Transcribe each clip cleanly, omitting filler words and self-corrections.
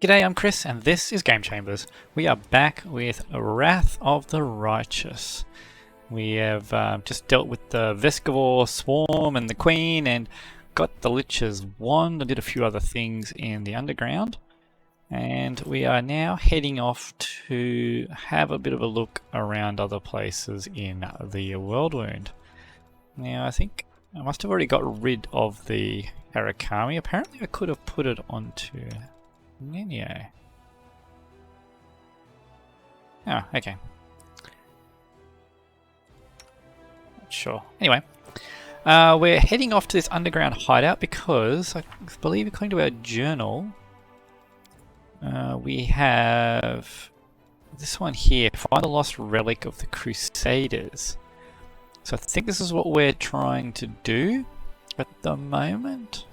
G'day, I'm Chris, and this is Game Chambers. We are back with Wrath of the Righteous. We have just dealt with the Vescivore Swarm and the Queen, and got the Lich's Wand, and did a few other things in the underground. And we are now heading off to have a bit of a look around other places in the World Wound. Now, I think I must have already got rid of the Arakami. Apparently I could have put it onto Nenio. Oh, okay. Not sure. Anyway, we're heading off to this underground hideout because I believe, according to our journal, we have this one here, find the lost relic of the Crusaders. So I think this is what we're trying to do at the moment.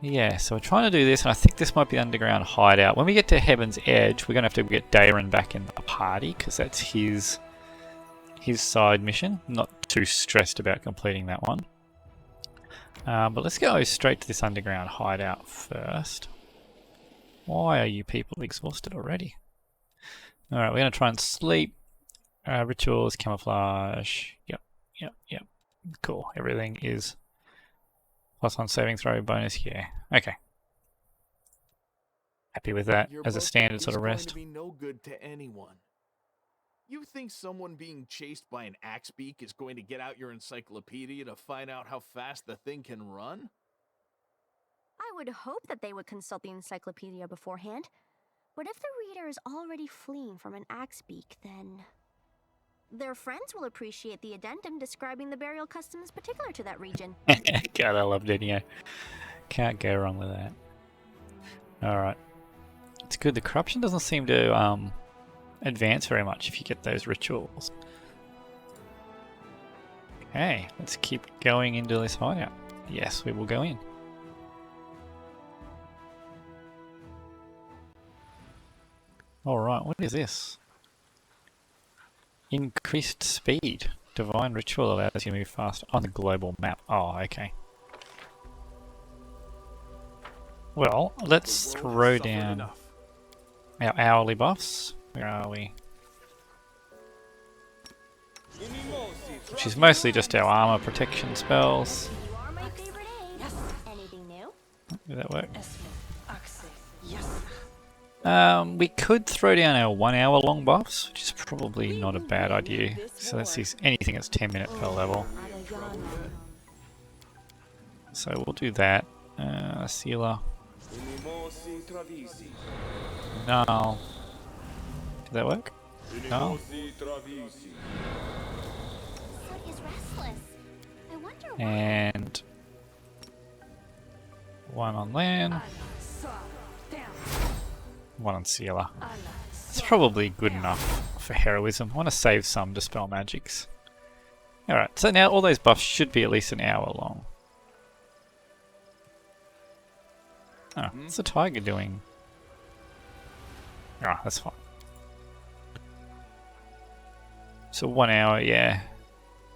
Yeah, so we're trying to do this, and I think this might be the underground hideout. When we get to Heaven's Edge, we're going to have to get Daeran back in the party, because that's his side mission. I'm not too stressed about completing that one. But let's go straight to this underground hideout first. Why are you people exhausted already? Alright, we're going to try and sleep. Rituals, camouflage. Yep. Cool. Everything is +1 saving throw bonus. Yeah. Okay. Happy with that as a standard sort of rest. To be no good to anyone. You think someone being chased by an axe beak is going to get out your encyclopedia to find out how fast the thing can run? I would hope that they would consult the encyclopedia beforehand. But if the reader is already fleeing from an axe beak, then their friends will appreciate the addendum describing the burial customs particular to that region. God, I love Denio. Can't go wrong with that. Alright. It's good. The corruption doesn't seem to advance very much if you get those rituals. Okay, let's keep going into this hideout. Yes, we will go in. Alright, what is this? Increased speed. Divine ritual allows you to move faster on the global map. Oh, okay. Well, let's throw down our hourly buffs. Where are we? Which is mostly just our armor protection spells. You are my favorite aid. Anything new? Did that work? We could throw down our 1 hour long buffs, which is probably not a bad idea. So let's see, anything that's 10 minutes per level. So we'll do that. Sealer. No. Did that work? No. And 1 on land. 1 on Sealer. It's probably good enough for heroism. I want to save some Dispel Magics. Alright, so now all those buffs should be at least an hour long. Oh, what's the tiger doing? Ah, that's fine. So 1 hour, yeah.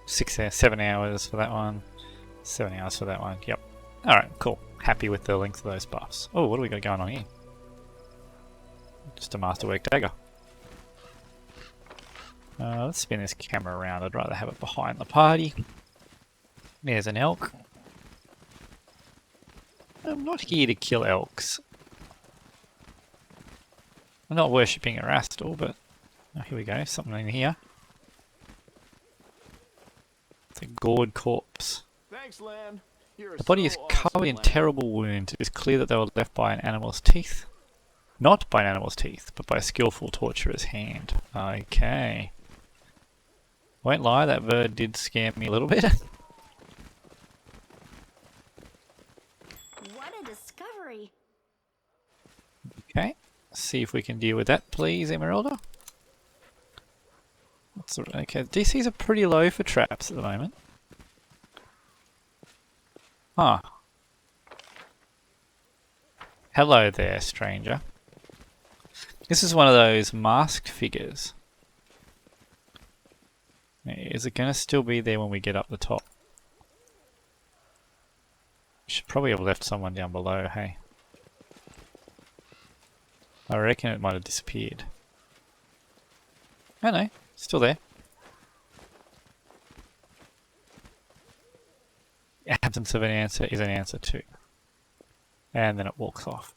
7 hours for that one. 7 hours for that one, yep. Alright, cool. Happy with the length of those buffs. Oh, what do we got going on here? Just a masterwork dagger. Let's spin this camera around. I'd rather have it behind the party. There's an elk. I'm not here to kill elks. I'm not worshipping Erastal, but oh, here we go. Something in here. It's a gored corpse. Thanks, Lan. The body is covered in terrible wounds. It is clear that they were left by an animal's teeth. Not by an animal's teeth, but by a skillful torturer's hand. Okay. Won't lie, that bird did scare me a little bit. What a discovery! Okay, see if we can deal with that, please, Emerylda. Okay, DCs are pretty low for traps at the moment. Huh. Hello there, stranger. This is one of those masked figures. Is it going to still be there when we get up the top? Should probably have left someone down below, hey? I reckon it might have disappeared. Oh no, still there. Absence of an answer is an answer too. And then it walks off.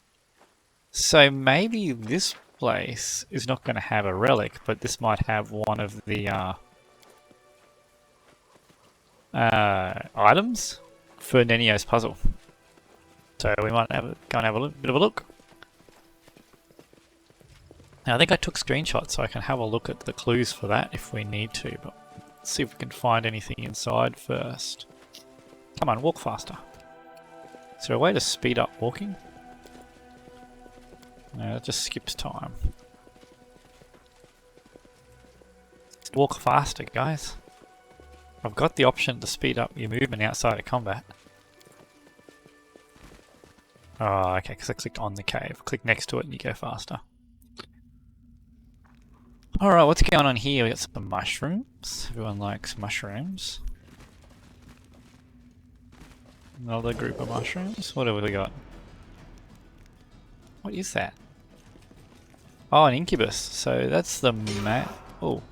So maybe this place is not going to have a relic, but this might have one of the items for Nenio's puzzle. So we might go and have a bit of a look. Now I think I took screenshots so I can have a look at the clues for that if we need to, but let's see if we can find anything inside first. Come on, walk faster. Is there a way to speed up walking? No, that just skips time. Walk faster, guys. I've got the option to speed up your movement outside of combat. Oh, okay, because I clicked on the cave. Click next to it and you go faster. Alright, what's going on here? We got some mushrooms. Everyone likes mushrooms. Another group of mushrooms. What have we got? What is that? Oh, an incubus. So that's the oh.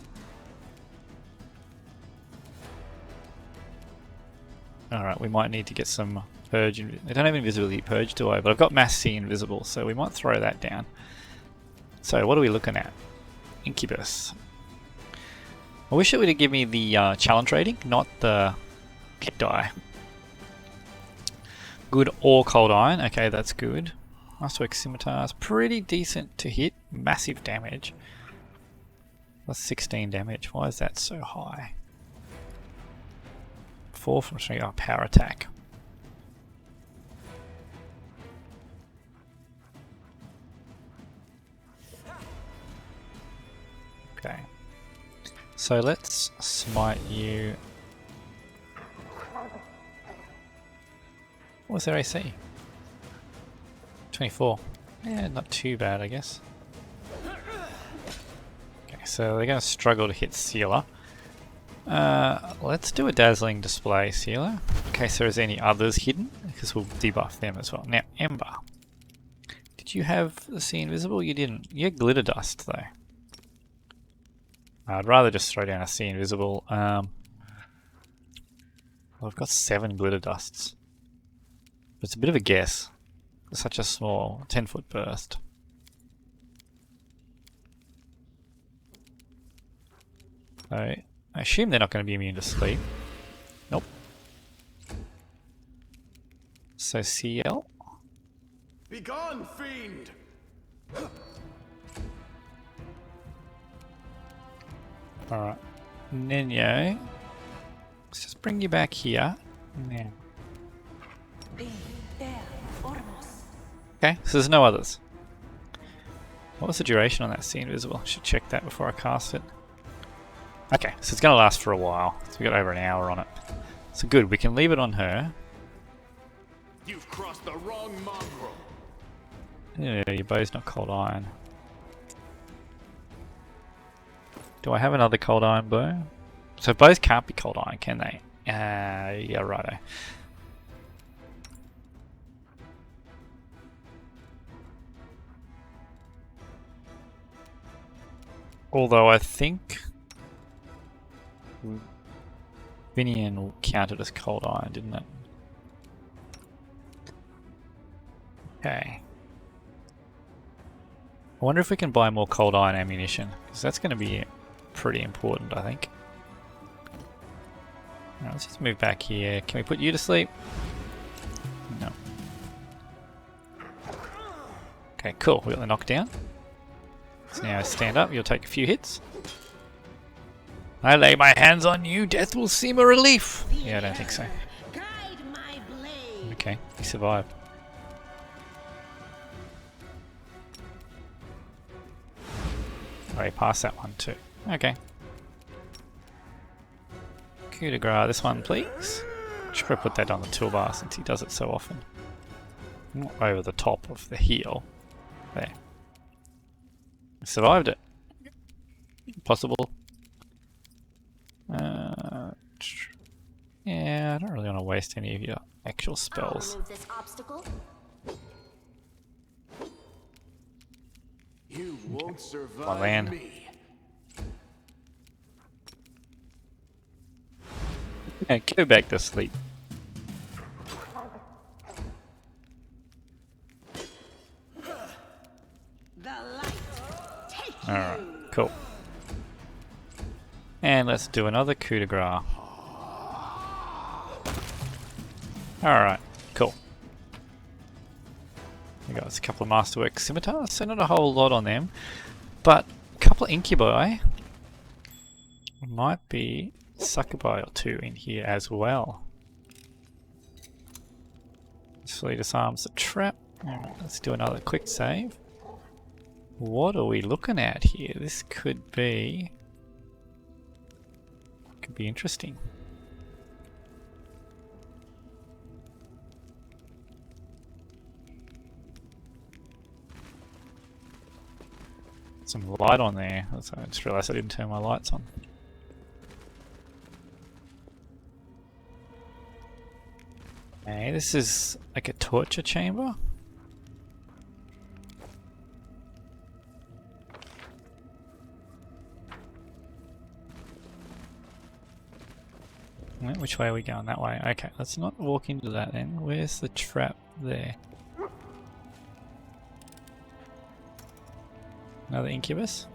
Alright, we might need to get some purge. I don't have invisibility purge, do I? But I've got mass C invisible, so we might throw that down. So what are we looking at? Incubus. I wish it would have given me the challenge rating, not the hit die. Good or cold iron. Okay, that's good. Masterwork scimitar is pretty decent to hit. Massive damage. That's 16 damage. Why is that so high? 4 from 3. Oh, power attack. Okay. So let's smite you. What's their AC? 24. Yeah, not too bad, I guess. Okay, so they're going to struggle to hit Sealer. Let's do a dazzling display, Sealer. In case there's any others hidden, because we'll debuff them as well. Now, Ember. Did you have the Sea Invisible? You didn't. You had Glitter Dust, though. I'd rather just throw down a Sea Invisible. Well, I've got 7 Glitter Dusts. It's a bit of a guess. It's such a small 10-foot burst. So I assume they're not going to be immune to sleep. Nope. So CL. Begone, fiend! Alright. Nenio. Let's just bring you back here. Now. Okay, so there's no others. What was the duration on that Sea Invisible? Should check that before I cast it. Okay, so it's going to last for a while. So we got over an hour on it. So good, we can leave it on her. You've crossed the wrong mongrel. Yeah, your bow's not cold iron. Do I have another cold iron bow? So bows can't be cold iron, can they? Yeah, righto. Although I think Vinian counted as cold iron, didn't it? Okay. I wonder if we can buy more cold iron ammunition, because that's going to be pretty important, I think. Right, let's just move back here. Can we put you to sleep? No. Okay, cool. We got the knockdown. So now stand up, you'll take a few hits. I lay my hands on you, death will seem a relief. Yeah, I don't think so. Okay, he survived. Oh, he passed that one too. Okay. Coup de grace, this one please. Should probably put that on the toolbar since he does it so often. Not over the top of the heel. There. Survived it. Possible. Yeah, I don't really want to waste any of your actual spells. won't Come on, land. survive me. Yeah, go back to sleep. Alright, cool. And let's do another coup de grace. Alright, cool. We got a couple of masterwork scimitars, so not a whole lot on them. But a couple of incubi. Might be succubi or two in here as well. This fully disarms the trap. Alright, let's do another quick save. What are we looking at here? This could be interesting. Some light on there. I just realised I didn't turn my lights on. Okay, this is like a torture chamber. Which way are we going? That way. Okay, let's not walk into that then. Where's the trap there? Another incubus?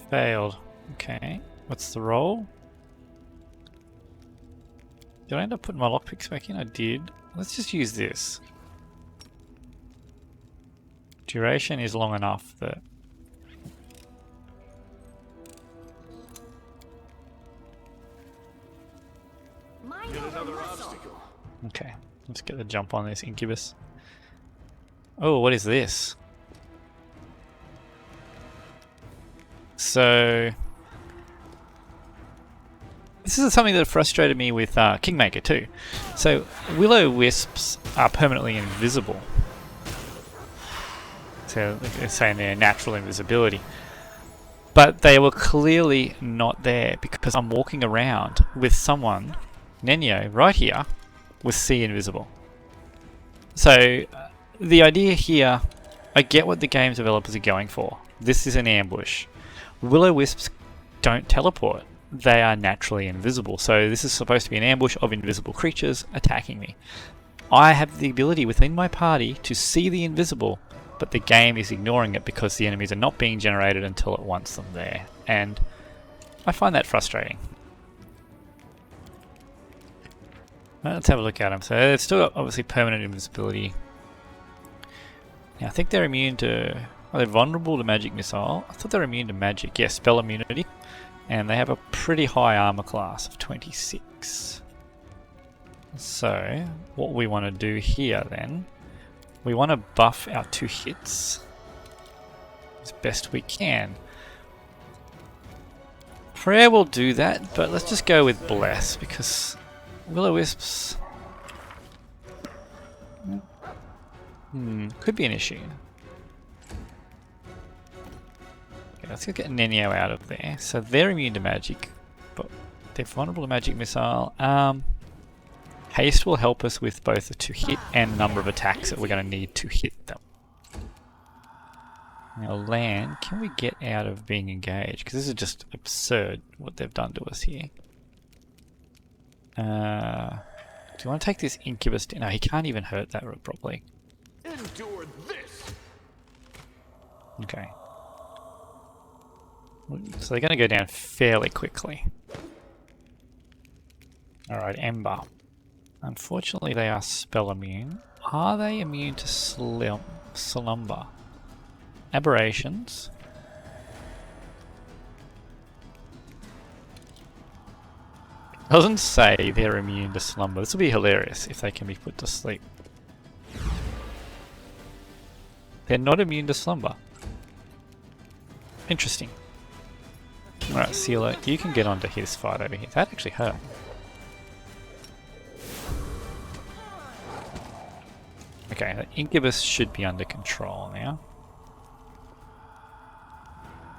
Failed. Okay. What's the roll? Did I end up putting my lockpicks back in? I did. Let's just use this. Duration is long enough that... Okay, let's get a jump on this incubus. Oh, what is this? So... this is something that frustrated me with Kingmaker too. So, will-o-wisps are permanently invisible. So, they're saying they're natural invisibility. But they were clearly not there because I'm walking around with someone, Nenio, right here, with C invisible. So, the idea here, I get what the game developers are going for. This is an ambush. Will-o-wisps don't teleport. They are naturally invisible. So this is supposed to be an ambush of invisible creatures attacking me. I have the ability within my party to see the invisible, but the game is ignoring it because the enemies are not being generated until it wants them there. And I find that frustrating. Let's have a look at them. So they've still got obviously permanent invisibility. Now I think they're immune to... are they vulnerable to magic missile? I thought they were immune to magic. Yeah, spell immunity. And they have a pretty high armor class of 26. So, what we want to do here then, we want to buff our 2 hits as best we can. Prayer will do that, but let's just go with Bless, because will-o-wisps could be an issue. Let's get Nenio out of there. So they're immune to magic, but they're vulnerable to magic missile. Haste will help us with both the 2 hit and number of attacks that we're going to need to hit them. Now land, can we get out of being engaged? Because this is just absurd what they've done to us here. Do you want to take this incubus? No, he can't even hurt that properly. Endure this. Okay. So they're going to go down fairly quickly. Alright, Ember. Unfortunately they are spell immune. Are they immune to slumber? Aberrations. Doesn't say they're immune to slumber. This will be hilarious if they can be put to sleep. They're not immune to slumber. Interesting. Alright, Sealer, you can get onto his fight over here. That actually hurt. Okay, the Incubus should be under control now.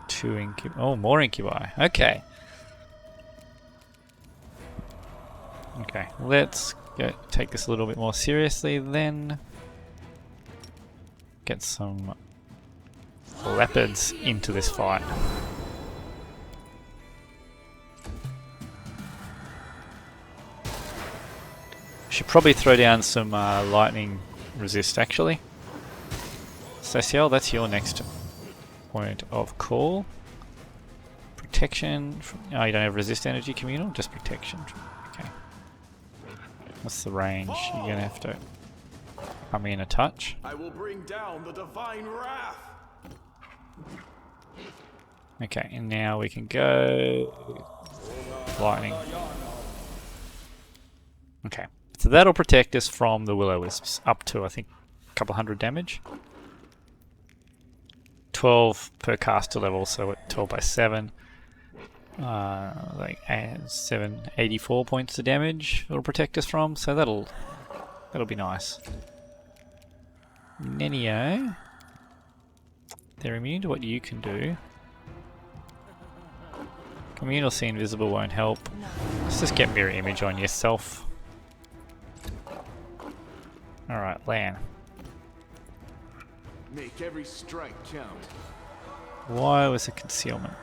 2 Incubi. Oh, more Incubi. Okay. Okay, let's take this a little bit more seriously then. Get some leopards into this fight. Should probably throw down some lightning resist actually. Ceciel, that's your next point of call. Protection. Oh, you don't have resist energy communal, just protection. Okay. What's the range? You're gonna have to come in a touch. I will bring down the divine wrath. Okay, and now we can go lightning. Okay, so that'll protect us from the will-o-wisps up to I think a couple hundred damage. 12 per caster level, so at 12 by 7. Like 84 points of damage it'll protect us from, so that'll be nice. Nenio, they're immune to what you can do. Communal See Invisible won't help. Let's just get mirror image on yourself. Alright, Lan. Make every strike count. Why was it concealment?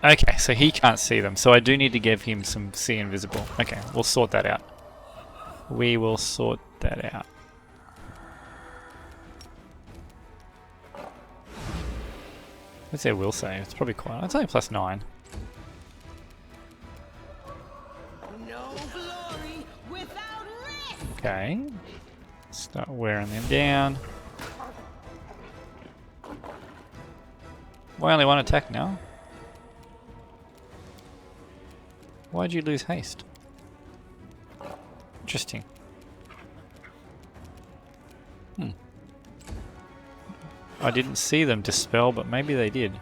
Okay, so he can't see them, so I do need to give him some See Invisible. Okay, we'll sort that out. We will sort that out. What's their will save? It's probably quite... It's only +9. No glory without risk. Okay. Start wearing them down. Why only one attack now? Why'd you lose haste? Interesting. I didn't see them dispel, but maybe they did.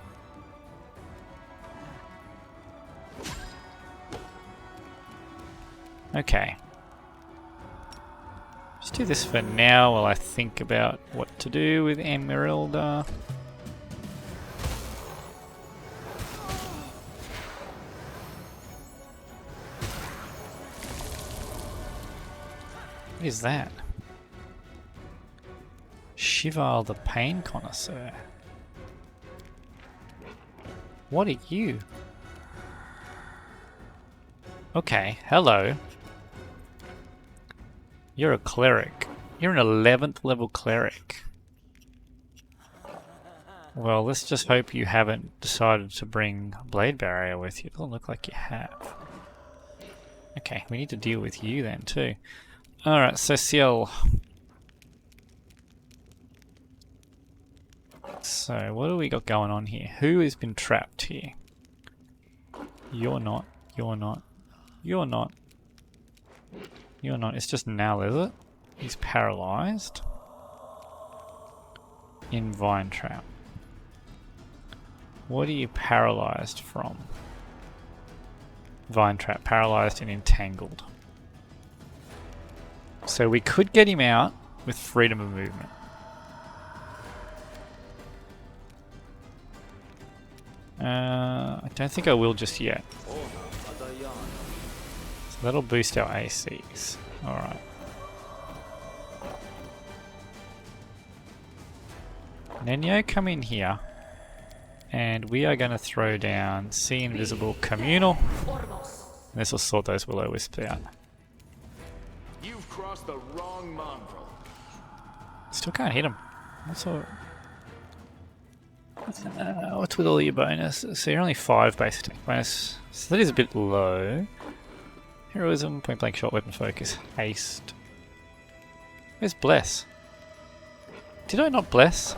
Okay. Let's do this for now while I think about what to do with Emerylda. What is that? Shival the Pain Connoisseur. What are you? Okay, hello. You're a cleric. You're an 11th level cleric. Well, let's just hope you haven't decided to bring Blade Barrier with you. It doesn't look like you have. Okay, we need to deal with you then too. Alright, so Ciel. So, what do we got going on here? Who has been trapped here? You're not. You're not. You're not. You're not. It's just Nal, is it? He's paralyzed. In Vine Trap. What are you paralyzed from? Vine Trap. Paralyzed and entangled. So we could get him out with freedom of movement. I don't think I will just yet. So that'll boost our ACs. Alright. Nenio, come in here. And we are going to throw down See Invisible Communal. And this will sort those will-o-wisps out. You've crossed the wrong mongrel. Still can't hit him. What's with all your bonuses? So you're only 5 base attack bonus. So that is a bit low. Heroism, point blank shot, weapon focus, haste. Where's Bless? Did I not Bless?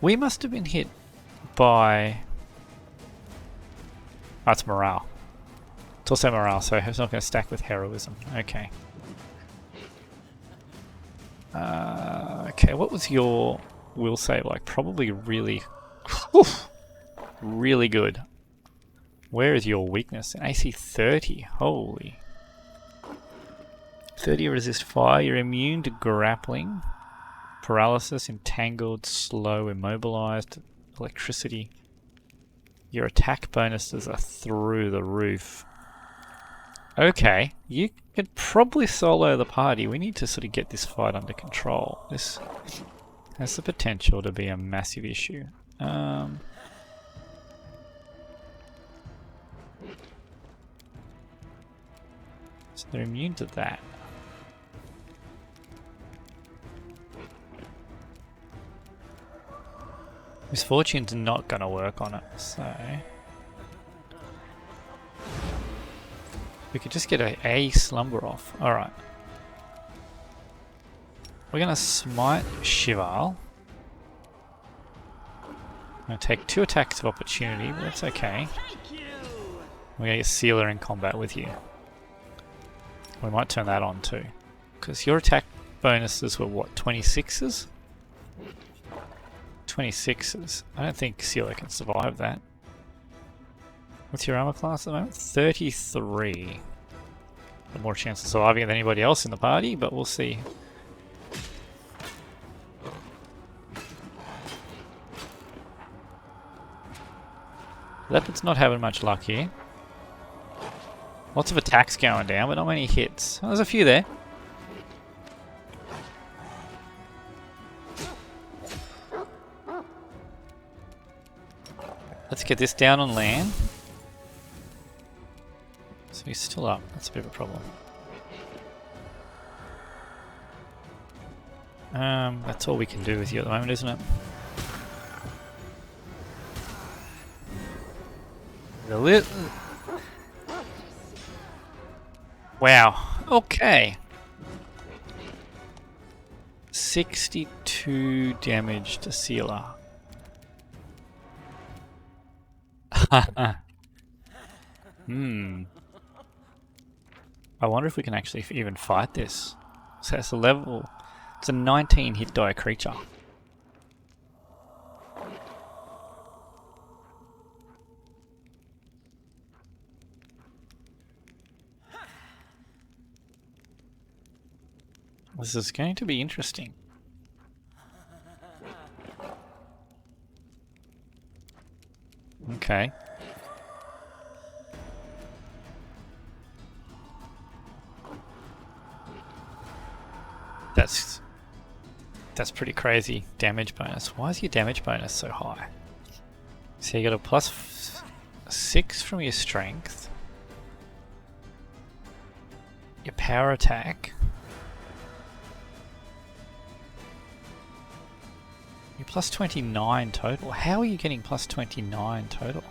We must have been hit by... Oh, it's morale. It's also morale, so it's not going to stack with heroism. Okay. Okay, what was your will save like? Probably really... Oof, really good. Where is your weakness? An AC 30. Holy. 30 resist fire. You're immune to grappling, paralysis, entangled, slow, immobilized, electricity. Your attack bonuses are through the roof. Okay, you could probably solo the party. We need to sort of get this fight under control. This has the potential to be a massive issue. So they're immune to that. Misfortune's not going to work on it, so... We could just get a slumber off. Alright. We're going to smite Shival. I'm going to take 2 attacks of opportunity, but that's okay. We're going to get Sealer in combat with you. We might turn that on too. Because your attack bonuses were what, 26s? 26s. I don't think Sealer can survive that. What's your armor class at the moment? 33. Got more chance of surviving than anybody else in the party, but we'll see. Leopard's not having much luck here. Lots of attacks going down, but not many hits. Oh, there's a few there. Let's get this down on land. So he's still up. That's a bit of a problem. That's all we can do with you at the moment, isn't it? Wow. Okay. 62 damage to Sealer. I wonder if we can actually even fight this. So that's a level... It's a 19 hit die creature. This is going to be interesting. Okay. That's pretty crazy damage bonus. Why is your damage bonus so high? So you got a plus 6 from your strength. Your power attack. You're plus 29 total. How are you getting plus 29 total?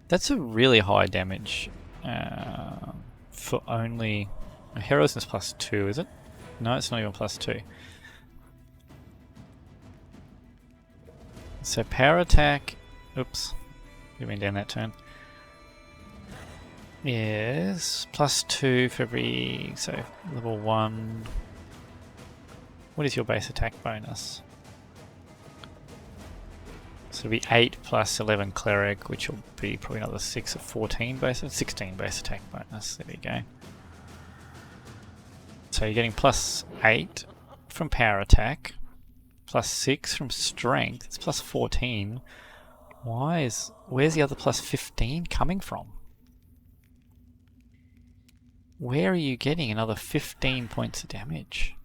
That's a really high damage for only... Heroes is plus 2, is it? No, it's not even plus 2. So power attack... Oops. Didn't mean down that turn. Yes, plus 2 for every... So, level 1... What is your base attack bonus? So it'll be 8 plus 11 cleric, which will be probably another 6 of 14 base, 16 base attack bonus. There we go. So you're getting plus 8 from power attack, plus 6 from strength. It's plus 14. Where's the other plus 15 coming from? Where are you getting another 15 points of damage?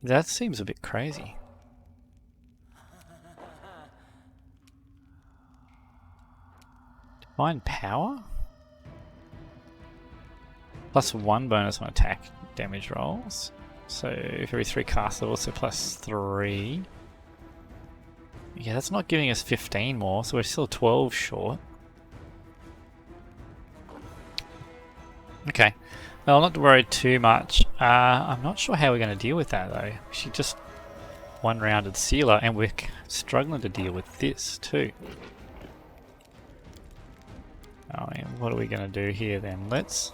That seems a bit crazy. Divine power? Plus 1 bonus on attack damage rolls. So for every 3 cast levels, so plus 3. Yeah, that's not giving us 15 more, so we're still 12 short. Okay. Well, not to worry too much. I'm not sure how we're going to deal with that though. She just one-rounded Sealer, and we're struggling to deal with this too. Oh, yeah, what are we going to do here then? Let's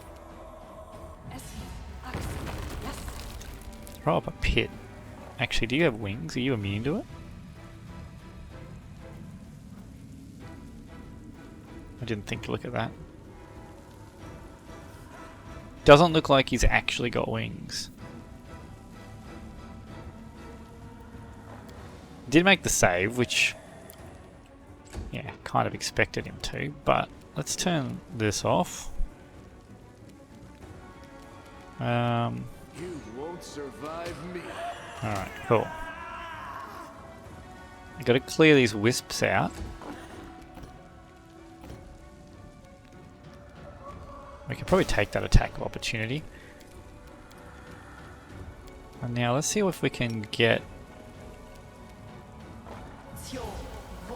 throw up a pit. Actually, do you have wings? Are you immune to it? I didn't think to look at that. Doesn't look like he's actually got wings. Did make the save, which, yeah, kind of expected him to, but let's turn this off. You won't survive me. Alright, cool. I've got to clear these wisps out. We can probably take that attack of opportunity. And now let's see if we can get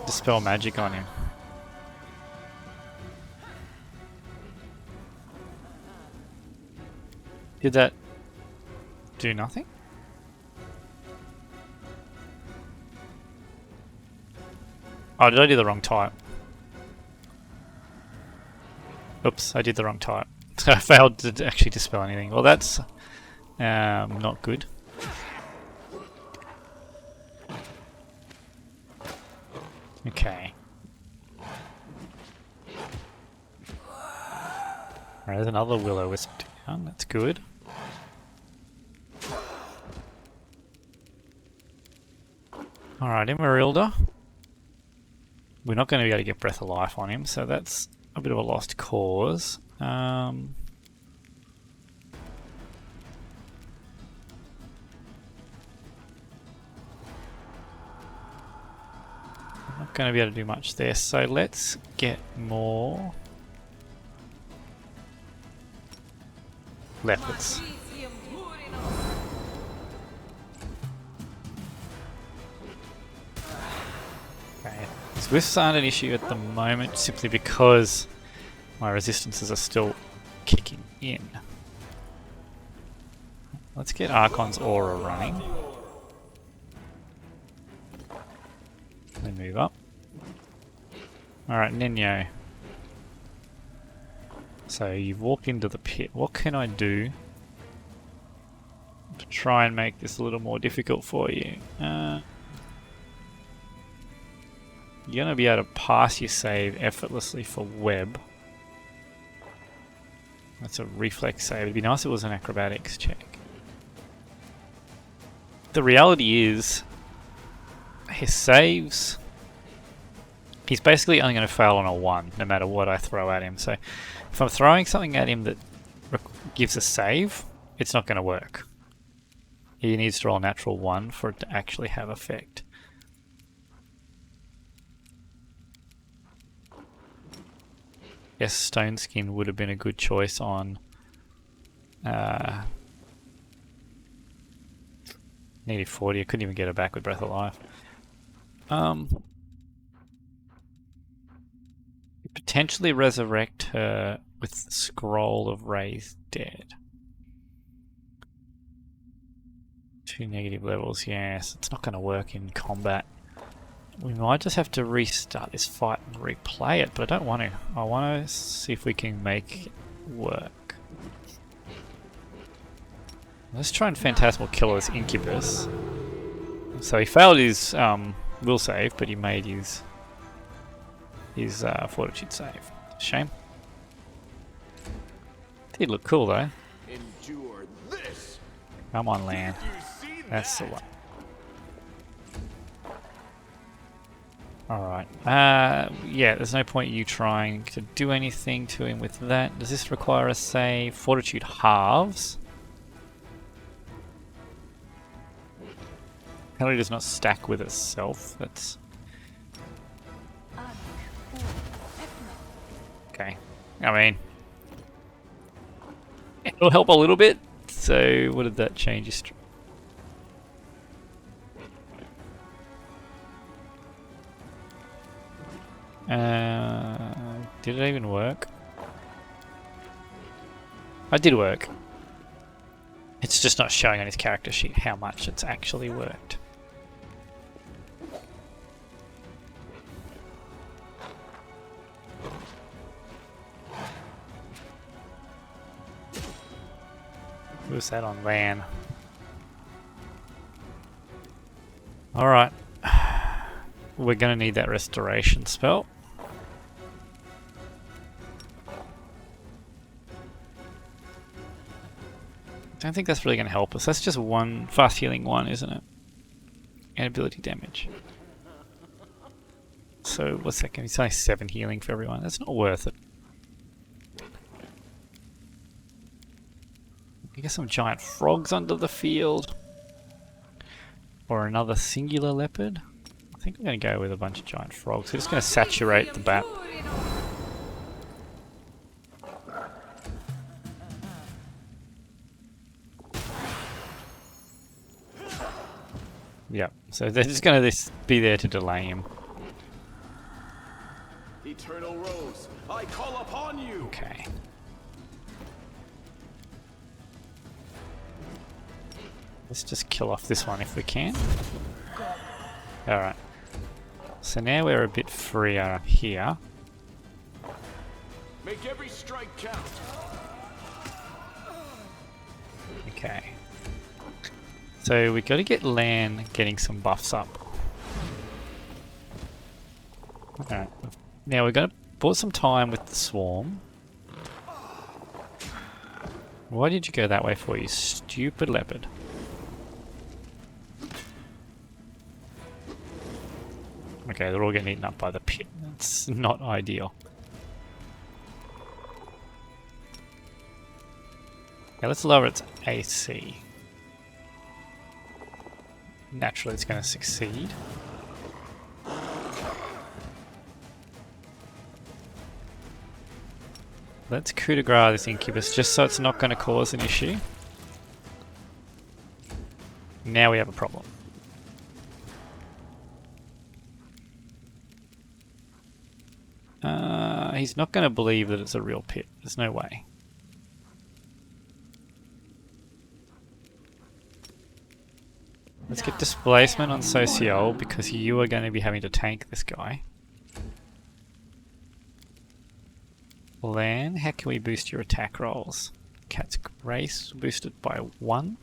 Dispel Magic on him. Did that do nothing? Oh, did I do the wrong type? Oops, I did the wrong type. I failed to actually dispel anything. Well, that's not good. Okay. Alright, there's another Will-O-Wisp down. That's good. Alright, Emerylda. We're not going to be able to get Breath of Life on him, so that's a bit of a lost cause. I'm not going to be able to do much there, so let's get more leopards. Okay, Swifts aren't an issue at the moment simply because my resistances are still kicking in. Let's get Archon's Aura running. Then move up. Alright, Nenyo. So you've walked into the pit. What can I do to try and make this a little more difficult for you? You're going to be able to pass your save effortlessly for web. That's a reflex save. It'd be nice if it was an acrobatics check. The reality is, his saves, he's basically only going to fail on a 1, no matter what I throw at him. So if I'm throwing something at him that gives a save, it's not going to work. He needs to roll a natural 1 for it to actually have effect. Yes, Stone Skin would have been a good choice on negative 40. I couldn't even get her back with Breath of Life. Potentially resurrect her with Scroll of Raised Dead. 2 negative levels, yes. It's not going to work in combat. We might just have to restart this fight and replay it, but I don't want to. I want to see if we can make it work. Let's try and Phantasmal kill this Incubus. So he failed his will save, but he made his Fortitude save. Shame. Did look cool though. Endure this. Come on, land. You see That's the that? one. Alright. Yeah, there's no point you trying to do anything to him with that. Does this require a save? Fortitude halves. Penalty does not stack with itself. That's okay. I mean, it'll help a little bit. So, what did that change? Did it even work? It did work. It's just not showing on his character sheet how much it's actually worked. Who's that on LAN? Alright. We're going to need that restoration spell. don't think that's really going to help us. That's just one fast healing one, isn't it? And ability damage. So what's that going to be? It's only 7 healing for everyone. That's not worth it. You get some giant frogs under the field. Or another singular leopard. I think I'm going to go with a bunch of giant frogs. We're just going to saturate the map. Yep, so they're just going to be there to delay him. Eternal Rose, I call upon you. Okay. Let's just kill off this one if we can. Alright. So now we're a bit freer here. Make every strike count. Okay. So we got to get Lan getting some buffs up. Alright. Now we're going to bought some time with the swarm. Why did you go that way for, you stupid leopard? Okay, they're all getting eaten up by the pit. That's not ideal. Okay, let's lower its AC. Naturally, it's going to succeed. Let's coup de grace this incubus just so it's not going to cause an issue. Now we have a problem. He's not going to believe that it's a real pit. There's no way. Let's get displacement on Social because you are going to be having to tank this guy. Lan, how can we boost your attack rolls? Cat's Grace boosted by 1.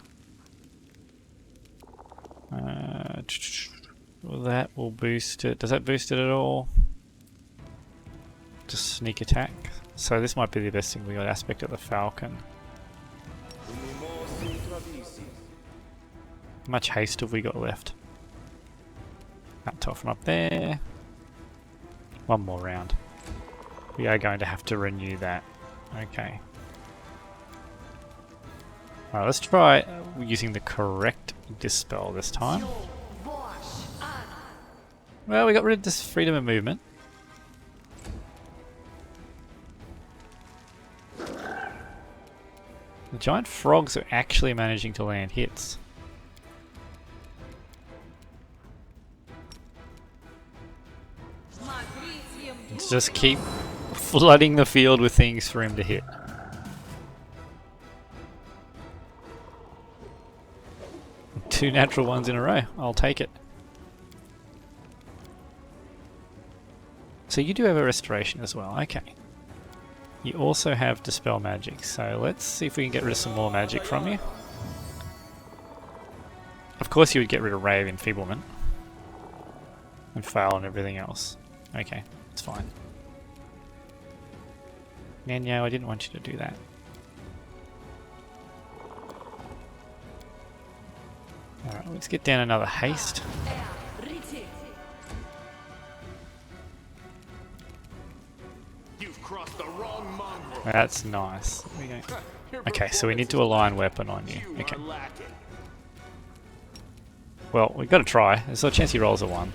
Well, that will boost it. Does that boost it at all? Just sneak attack. So this might be the best thing we got. Aspect of the Falcon. How much haste have we got left? That top from up there. One more round. We are going to have to renew that. Okay. Alright, let's try using the correct dispel this time. Well, we got rid of this freedom of movement. The giant frogs are actually managing to land hits. Let's just keep flooding the field with things for him to hit. Two natural ones in a row. I'll take it. So you do have a restoration as well. Okay. You also have Dispel Magic, so let's see if we can get rid of some more magic from you. Of course you would get rid of Ray of Enfeeblement. And Fail and everything else. Okay, it's fine. Nanyo, I didn't want you to do that. Alright, let's get down another haste. You've crossed the wrong mongrel. That's nice. There we go. Okay, so we need to align weapon on you. Okay. Well, we've got to try. There's a chance he rolls a 1.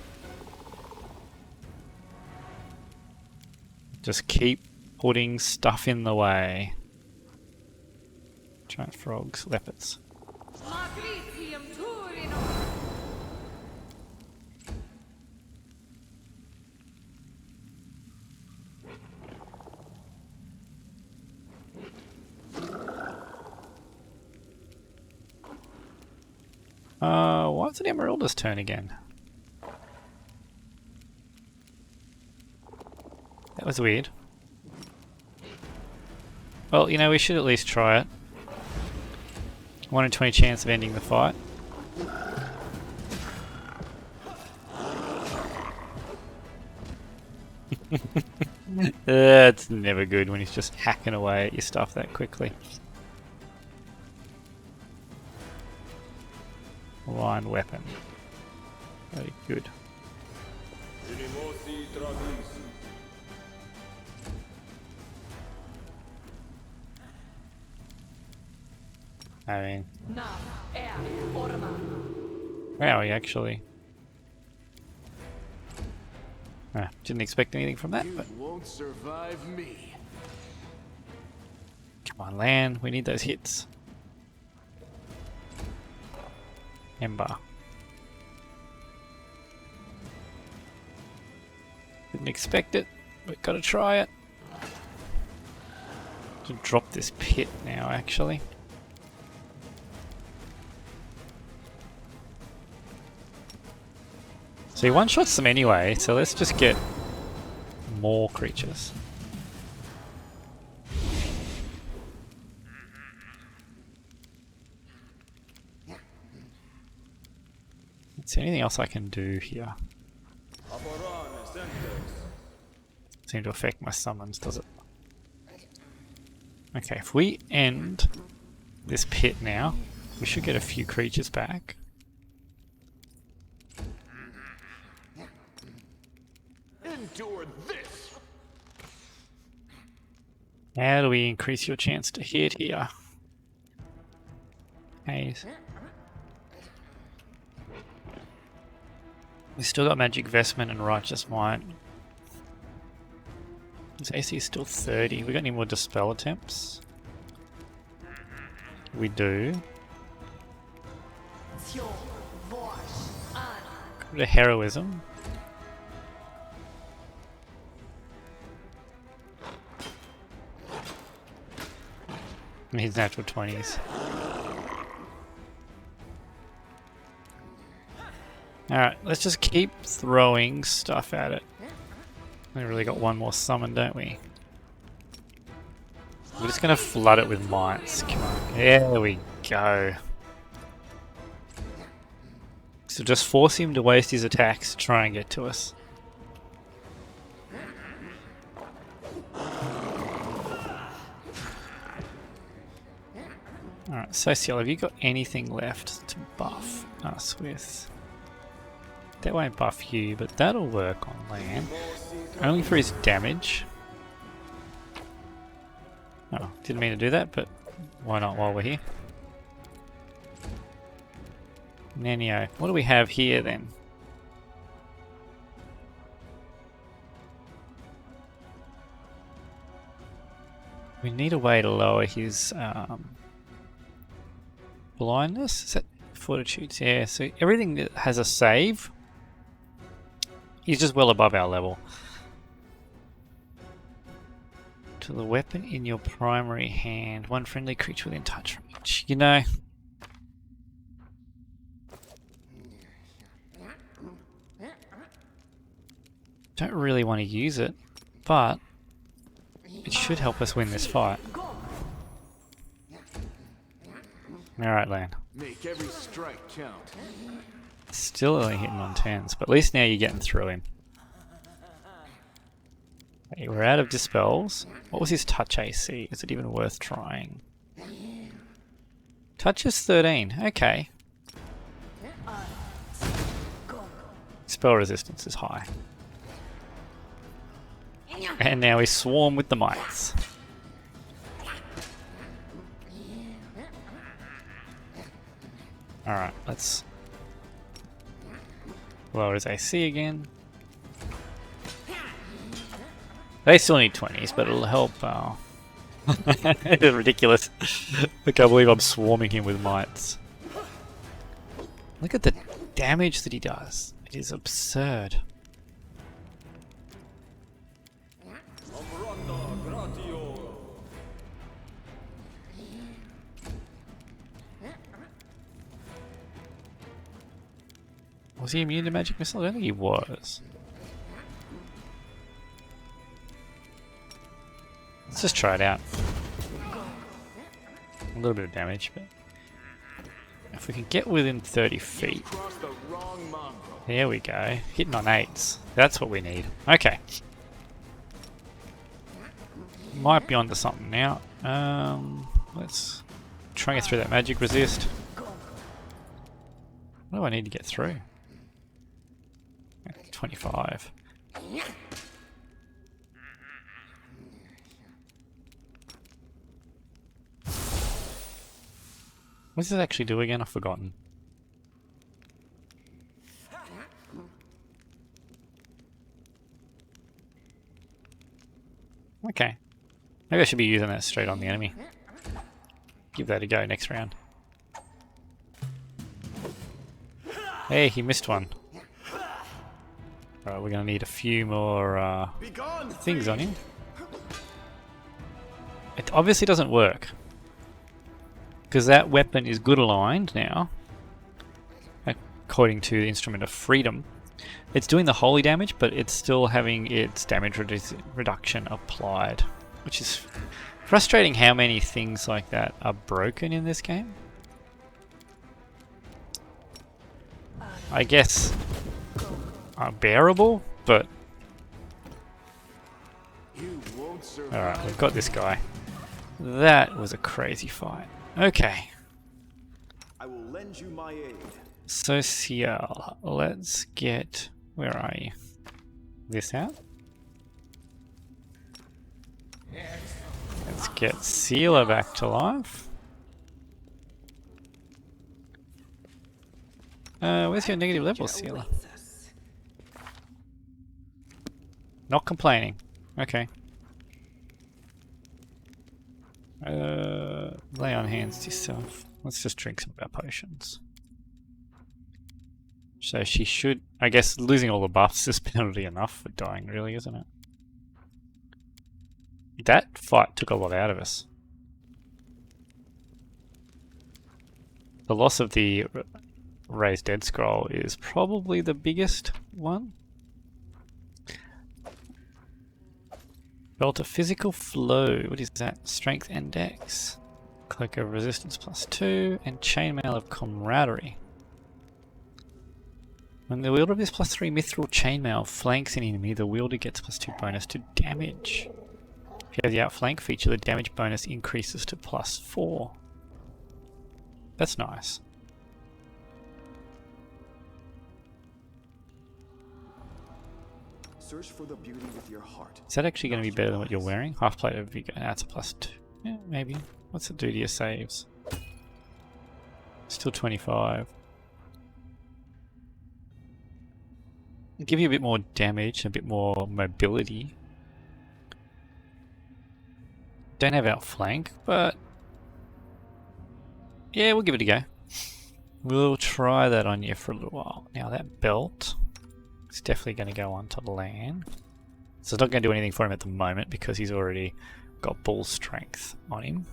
Just keep putting stuff in the way. Giant frogs, leopards. Why is it Emerylda's turn again? That was weird. Well, you know, we should at least try it. 1 in 20 chance of ending the fight. That's never good when he's just hacking away at your stuff that quickly. Aligned weapon. Very good. I mean, wow, he actually didn't expect anything from that. You But won't survive me. come on, land. We need those hits. Ember. Didn't expect it, but gotta try it. To drop this pit now, actually. So he one-shots them anyway, so let's just get more creatures. Is there anything else I can do here? Seem to affect my summons, does it? Okay, if we end this pit now, we should get a few creatures back. Endure this. How do we increase your chance to hit here? Haze. We still got Magic Vestment and Righteous Might. His AC is still 30. We got any more Dispel attempts? We do. Go to Heroism. And his natural 20s. Alright, let's just keep throwing stuff at it. We really got one more summon, don't we? We're just gonna flood it with mites. Come on. There we go. So just force him to waste his attacks to try and get to us. Alright, Social, have you got anything left to buff us with? That won't buff you, but that'll work on land. Only for his damage. Oh, didn't mean to do that, but why not while we're here? Nenio. What do we have here then? We need a way to lower his blindness. Is that fortitude? Yeah, so everything that has a save, he's just well above our level. To the weapon in your primary hand. One friendly creature within touch range. You know, don't really want to use it, but it should help us win this fight. Alright, land. Make every strike count. Still only hitting on 10s, but at least now you're getting through him. Okay, we're out of dispels. What was his touch AC? Is it even worth trying? Touch is 13. Okay. Spell resistance is high. And now we swarm with the mites. Alright, let's lower his AC again. They still need 20s, but it'll help. It's ridiculous. I can't believe I'm swarming him with mites. Look at the damage that he does. It is absurd. Was he immune to magic missile? I don't think he was. Let's just try it out. A little bit of damage, but if we can get within 30 feet. There we go. Hitting on 8s. That's what we need. Okay. Might be onto something now. Let's try and get through that magic resist. What do I need to get through? 25. What does it actually do again? I've forgotten. Okay. Maybe I should be using that straight on the enemy. Give that a go next round. Hey, he missed one. Alright, we're going to need a few more things on him. It obviously doesn't work. Because that weapon is good aligned now. According to the Instrument of Freedom. It's doing the holy damage, but it's still having its damage reduction applied. Which is frustrating how many things like that are broken in this game. I guess are bearable, but... Alright, we've got this guy. That was a crazy fight. Okay. I will lend you my aid. Social. Let's get... Where are you? This out? Let's get Sealer back to life. Where's your negative level, Sealer? Not complaining. Okay. Lay on hands to yourself. Let's just drink some of our potions. So she should... I guess losing all the buffs is penalty enough for dying, really, isn't it? That fight took a lot out of us. The loss of the Raised Dead Scroll is probably the biggest one. Belt of Physical Flow. What is that? Strength and Dex. Cloak of Resistance +2. And Chainmail of Camaraderie. When the wielder of this +3 Mithril Chainmail flanks an enemy, the wielder gets +2 bonus to damage. If you have the outflank feature, the damage bonus increases to +4. That's nice. Search for the beauty with your heart. Is that actually going to be better than what you're wearing? Half plate of vigor. That's a +2. Yeah, maybe. What's it do to your saves? Still 25. Give you a bit more damage, a bit more mobility. Don't have outflank, but yeah, we'll give it a go. We'll try that on you for a little while. Now that belt is definitely going to go onto land. So it's not going to do anything for him at the moment because he's already got bull strength on him.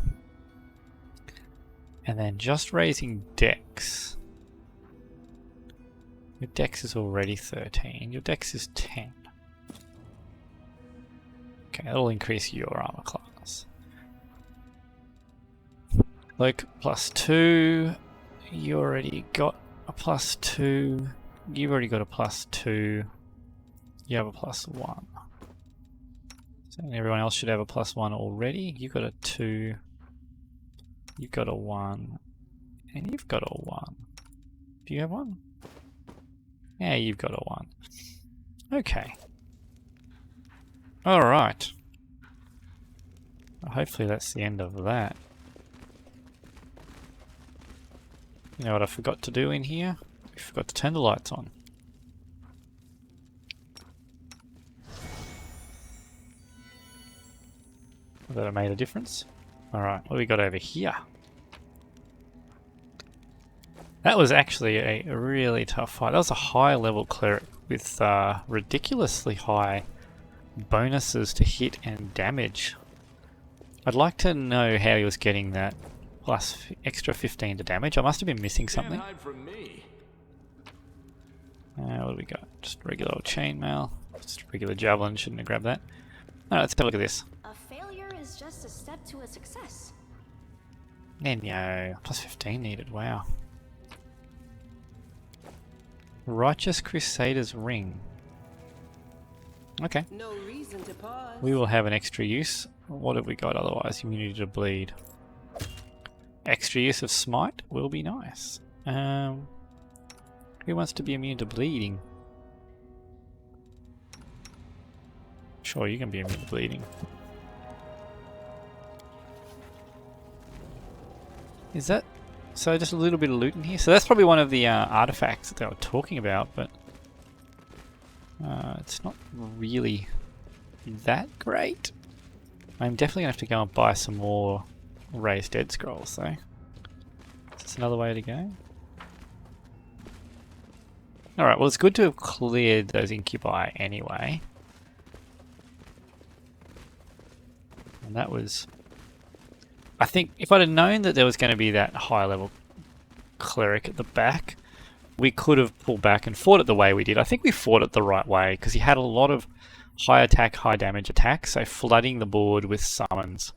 And then just raising dex. Your dex is already 13. Your dex is 10. Okay, that'll increase your armor class. Cloak +2. You already got a +2. You've already got a +2. You have a +1. So everyone else should have a +1 already. You've got a 2. You've got a 1. And you've got a 1. Do you have 1? Yeah, you've got a 1. Okay. Alright. Well, hopefully that's the end of that. You know what I forgot to do in here? I forgot to turn the lights on. That made a difference. Alright, what do we got over here? That was actually a really tough fight. That was a high level cleric with ridiculously high bonuses to hit and damage. I'd like to know how he was getting that plus extra 15 to damage. I must have been missing something. Can't hide from me. What do we got? Just regular old chainmail. Just regular javelin. Shouldn't have grabbed that. Alright, let's have a look at this. A failure is just a step to a success. No, plus 15 needed. Wow. Righteous Crusaders ring. Okay. No reason to pause. We will have an extra use. What have we got otherwise? Immunity to bleed. Extra use of smite will be nice. Who wants to be immune to bleeding? Sure, you can be immune to bleeding. Is that... So just a little bit of loot in here? So that's probably one of the artifacts that they were talking about, but... it's not really that great. I'm definitely going to have to go and buy some more Raised Dead scrolls, though. Is this another way to go? Alright, well it's good to have cleared those incubi anyway. And that was... I think if I'd have known that there was going to be that high level cleric at the back, we could have pulled back and fought it the way we did. I think we fought it the right way because he had a lot of high attack, high damage attacks, so flooding the board with summons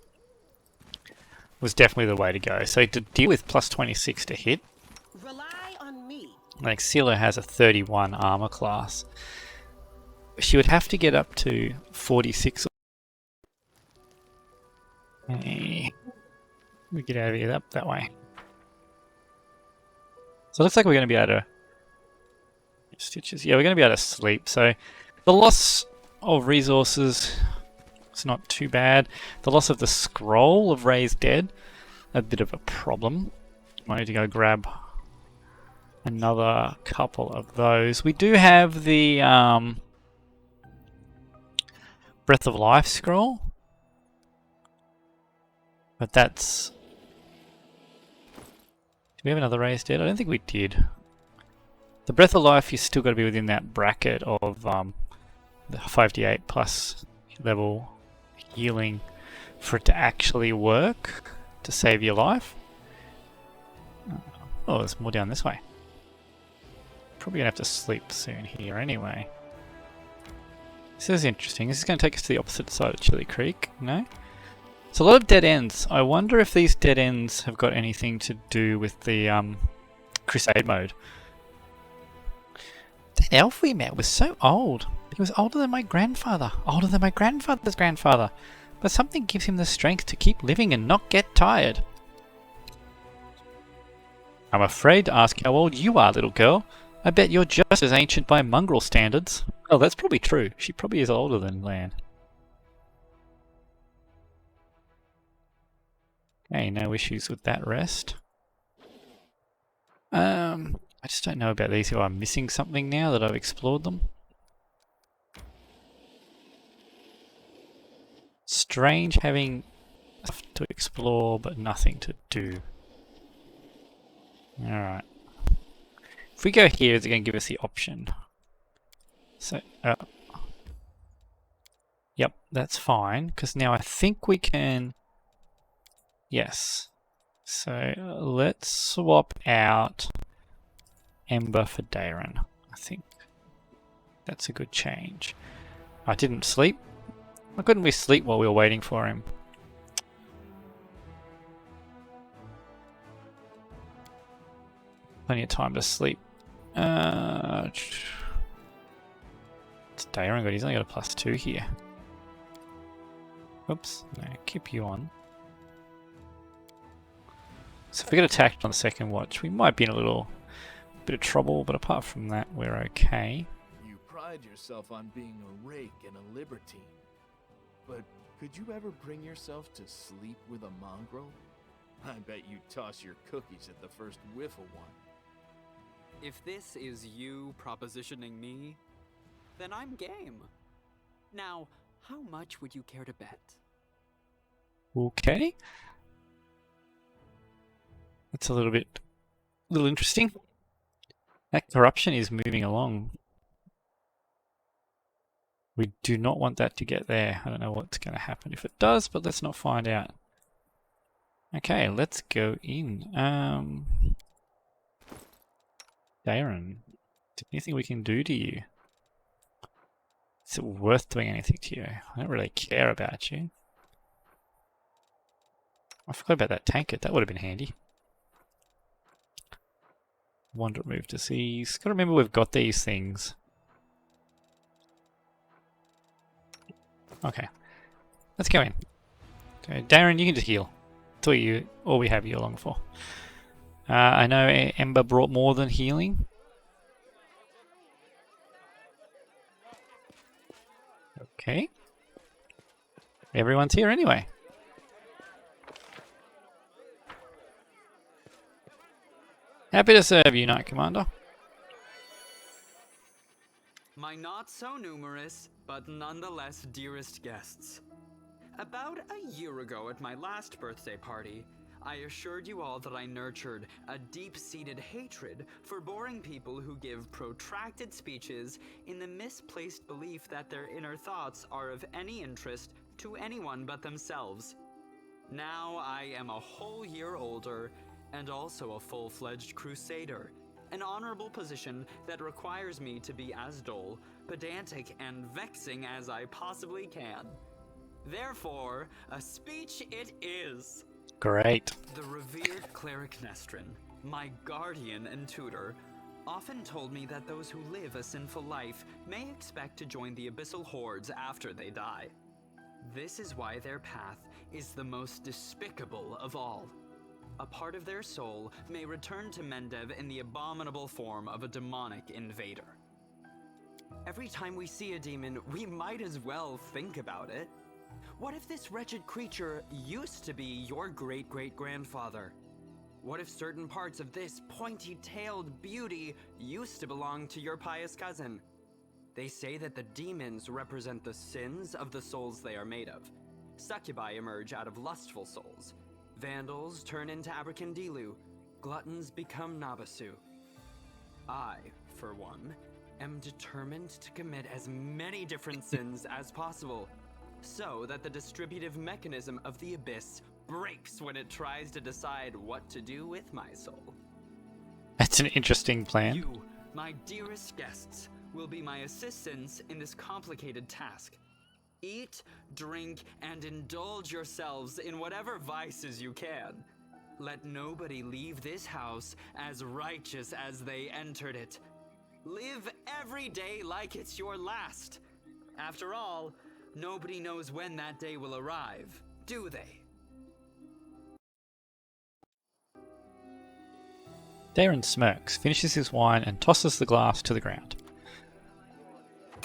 was definitely the way to go. So to deal with plus 26 to hit, Rely on me. like Scylla has a 31 armor class. She would have to get up to 46. Hey. We get out of here up that way. So it looks like we're going to be able to... Stitches. Yeah, we're going to be able to sleep. So the loss of resources is not too bad. The loss of the scroll of Raised Dead, a bit of a problem. I need to go grab another couple of those. We do have the Breath of Life scroll. But that's... Do we have another Raised Dead? I don't think we did. The Breath of Life, you still got to be within that bracket of the 5d8 plus level healing for it to actually work to save your life. Oh, there's more down this way. Probably gonna have to sleep soon here anyway. This is interesting. This is going to take us to the opposite side of Chili Creek. No? It's a lot of dead ends. I wonder if these dead ends have got anything to do with the Crusade mode. That elf we met was so old. He was older than my grandfather. Older than my grandfather's grandfather. But something gives him the strength to keep living and not get tired. I'm afraid to ask how old you are, little girl. I bet you're just as ancient by mongrel standards. Oh, that's probably true. She probably is older than Lan. Okay, no issues with that rest. I just don't know about these. I'm missing something now that I've explored them. Strange having stuff to explore but nothing to do. Alright. If we go here, is it going to give us the option? So, yep, that's fine, because now I think we can... Yes. So, let's swap out Ember for Daeran. I think that's a good change. I didn't sleep. Why couldn't we sleep while we were waiting for him? Plenty of time to sleep. It's Daeran, but he's only got a +2 here. Oops, no, keep you on. So if we get attacked on the second watch, we might be in a little bit of trouble, but apart from that, we're okay. You pride yourself on being a rake and a libertine. But could you ever bring yourself to sleep with a mongrel? I bet you'd toss your cookies at the first whiff of one. If this is you propositioning me, then I'm game. Now, how much would you care to bet? Okay. That's a little interesting. That corruption is moving along. We do not want that to get there. I don't know what's going to happen if it does, but let's not find out. Okay, let's go in. Daeran, is there anything we can do to you? Is it worth doing anything to you? I don't really care about you. I forgot about that tankard. That would have been handy. Wander, move to seize. Gotta remember we've got these things. Okay. Let's go in. Okay, Daeran, you can just heal. That's all we have you along for. I know Ember brought more than healing. Okay. Everyone's here anyway. Happy to serve you, Knight Commander. My not so numerous, but nonetheless dearest guests. About a year ago at my last birthday party, I assured you all that I nurtured a deep-seated hatred for boring people who give protracted speeches in the misplaced belief that their inner thoughts are of any interest to anyone but themselves. Now I am a whole year older and also a full-fledged Crusader, an honorable position that requires me to be as dull, pedantic, and vexing as I possibly can. Therefore, a speech it is. Great. The revered cleric Nestrin, my guardian and tutor, often told me that those who live a sinful life may expect to join the abyssal hordes after they die. This is why their path is the most despicable of all. A part of their soul may return to Mendev in the abominable form of a demonic invader. Every time we see a demon, we might as well think about it. What if this wretched creature used to be your great-great-grandfather? What if certain parts of this pointy-tailed beauty used to belong to your pious cousin? They say that the demons represent the sins of the souls they are made of. Succubi emerge out of lustful souls. Vandals turn into Abracandilu. Gluttons become Nabasu. I, for one, am determined to commit as many different sins as possible, so that the distributive mechanism of the abyss breaks when it tries to decide what to do with my soul. That's an interesting plan. You, my dearest guests, will be my assistants in this complicated task. Eat, drink, and indulge yourselves in whatever vices you can. Let nobody leave this house as righteous as they entered it. Live every day like it's your last. After all, nobody knows when that day will arrive, do they? Daeran smirks, finishes his wine, and tosses the glass to the ground.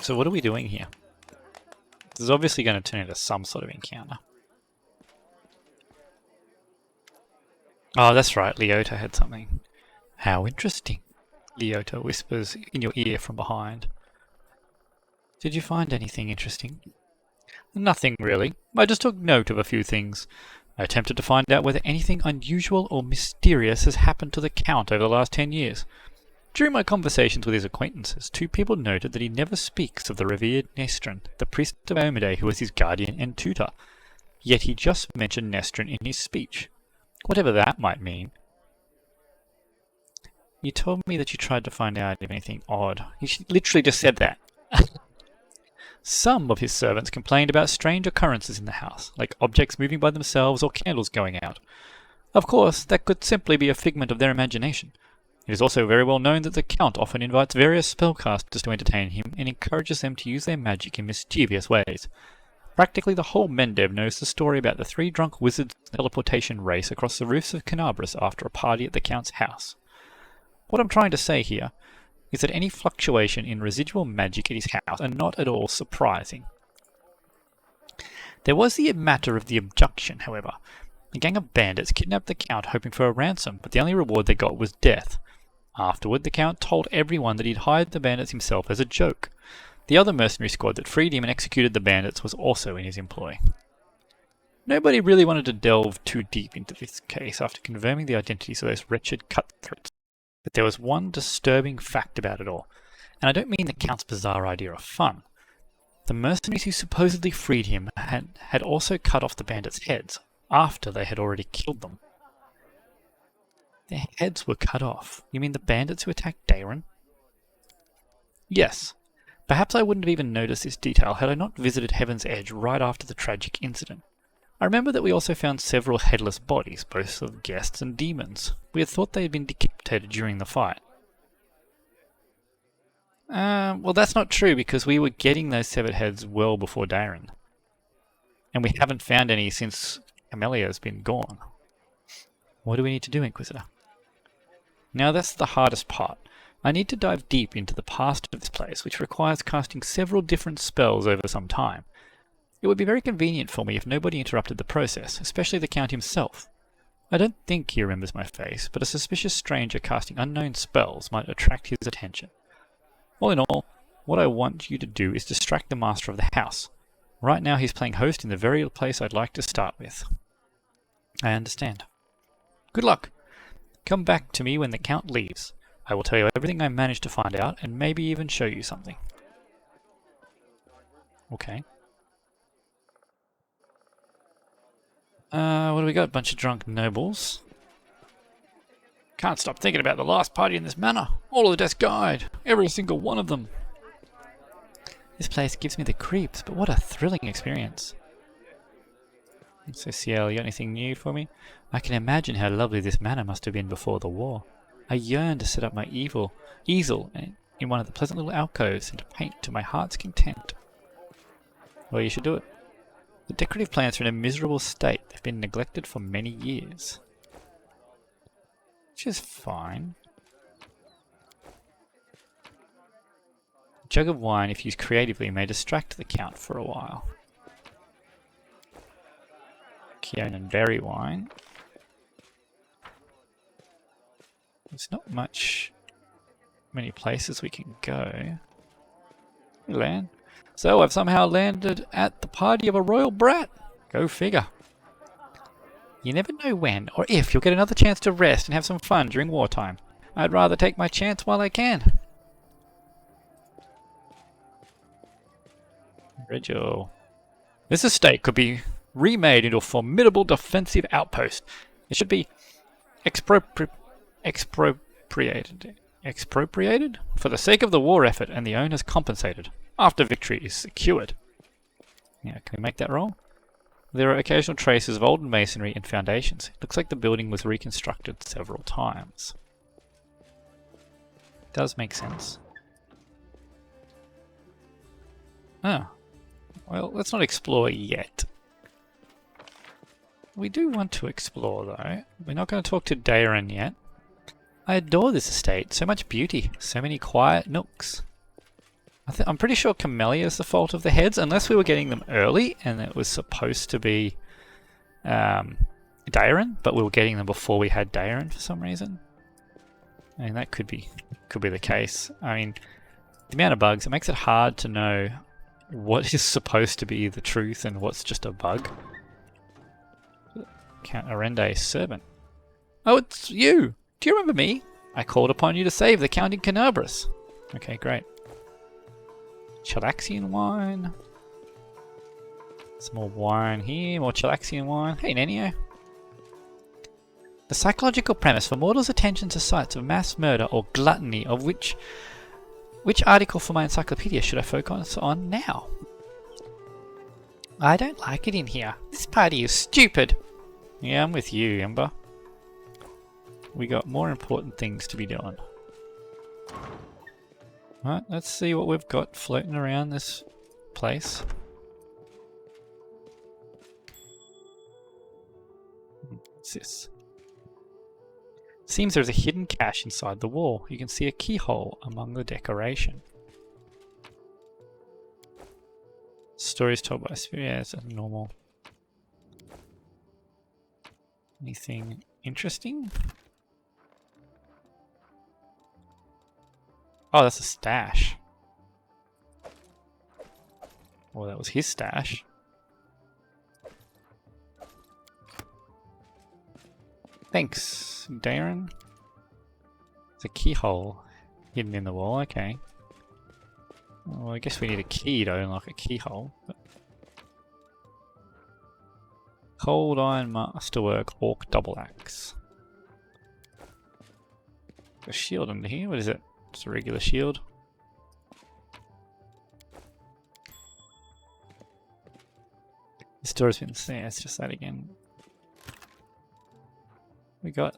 So what are we doing here? This is obviously going to turn into some sort of encounter. Oh, that's right, Leota had something. How interesting, Leota whispers in your ear from behind. Did you find anything interesting? Nothing really. I just took note of a few things. I attempted to find out whether anything unusual or mysterious has happened to the Count over the last 10 years. During my conversations with his acquaintances, two people noted that he never speaks of the revered Nestrin, the priest of Iomedae who was his guardian and tutor. Yet he just mentioned Nestrin in his speech. Whatever that might mean. You told me that you tried to find out if anything odd. You literally just said that. Some of his servants complained about strange occurrences in the house, like objects moving by themselves or candles going out. Of course, that could simply be a figment of their imagination. It is also very well known that the Count often invites various spellcasters to entertain him and encourages them to use their magic in mischievous ways. Practically the whole Mendev knows the story about the three drunk wizards' teleportation race across the roofs of Canabras after a party at the Count's house. What I'm trying to say here is that any fluctuation in residual magic at his house are not at all surprising. There was the matter of the abduction, however. A gang of bandits kidnapped the Count hoping for a ransom, but the only reward they got was death. Afterward, the Count told everyone that he'd hired the bandits himself as a joke. The other mercenary squad that freed him and executed the bandits was also in his employ. Nobody really wanted to delve too deep into this case after confirming the identities of those wretched cutthroats. But there was one disturbing fact about it all, and I don't mean the Count's bizarre idea of fun. The mercenaries who supposedly freed him had also cut off the bandits' heads, after they had already killed them. Their heads were cut off. You mean the bandits who attacked Daeran? Yes. Perhaps I wouldn't have even noticed this detail had I not visited Heaven's Edge right after the tragic incident. I remember that we also found several headless bodies, both of guests and demons. We had thought they had been decapitated during the fight. Well, that's not true, because we were getting those severed heads well before Daeran. And we haven't found any since Camellia has been gone. What do we need to do, Inquisitor? Now that's the hardest part. I need to dive deep into the past of this place, which requires casting several different spells over some time. It would be very convenient for me if nobody interrupted the process, especially the Count himself. I don't think he remembers my face, but a suspicious stranger casting unknown spells might attract his attention. All in all, what I want you to do is distract the master of the house. Right now he's playing host in the very place I'd like to start with. I understand. Good luck. Come back to me when the Count leaves. I will tell you everything I managed to find out, and maybe even show you something. Okay. What do we got? A bunch of drunk nobles. Can't stop thinking about the last party in this manor. All of the desks died. Every single one of them. This place gives me the creeps, but what a thrilling experience. So Ciel, you got anything new for me? I can imagine how lovely this manor must have been before the war. I yearn to set up my easel in one of the pleasant little alcoves and to paint to my heart's content. Well, you should do it. The decorative plants are in a miserable state. They've been neglected for many years. Which is fine. A jug of wine, if used creatively, may distract the Count for a while. Keon and berry wine. There's not many places we can go. Hey, Lan. So I've somehow landed at the party of a royal brat. Go figure. You never know when or if you'll get another chance to rest and have some fun during wartime. I'd rather take my chance while I can. Reggio. This estate could be remade into a formidable defensive outpost. It should be expropriated for the sake of the war effort, and the owners compensated after victory is secured. Yeah, can we make that roll? There are occasional traces of old masonry and foundations. It looks like the building was reconstructed several times. Does make sense. Ah, well, let's not explore yet. We do want to explore, though. We're not going to talk to Daeran yet. I adore this estate. So much beauty. So many quiet nooks. I'm pretty sure Camellia is the fault of the heads, unless we were getting them early and it was supposed to be Daeran, but we were getting them before we had Daeran for some reason. I mean, that could be the case. I mean, the amount of bugs, it makes it hard to know what is supposed to be the truth and what's just a bug. Count Arende, servant. Oh, it's you! Do you remember me? I called upon you to save the Count in Canabras. Okay, great. Chilaxian wine. Some more wine here, more Chilaxian wine. Hey, Nenio. The psychological premise for mortals' attention to sites of mass murder or gluttony, of which article for my encyclopedia should I focus on now? I don't like it in here. This party is stupid. Yeah, I'm with you, Ember. We got more important things to be doing. Right, let's see what we've got floating around this place. What's this? Seems there's a hidden cache inside the wall. You can see a keyhole among the decoration. Stories told by spirit. Yeah, it's normal. Anything interesting? Oh, that's a stash. Well, that was his stash. Thanks, Daeran. There's a keyhole hidden in the wall, okay. Well, I guess we need a key to unlock a keyhole. But... Cold Iron Masterwork Orc Double Axe. A shield under here, what is it? Just a regular shield. This door's been there, it's just that again. We got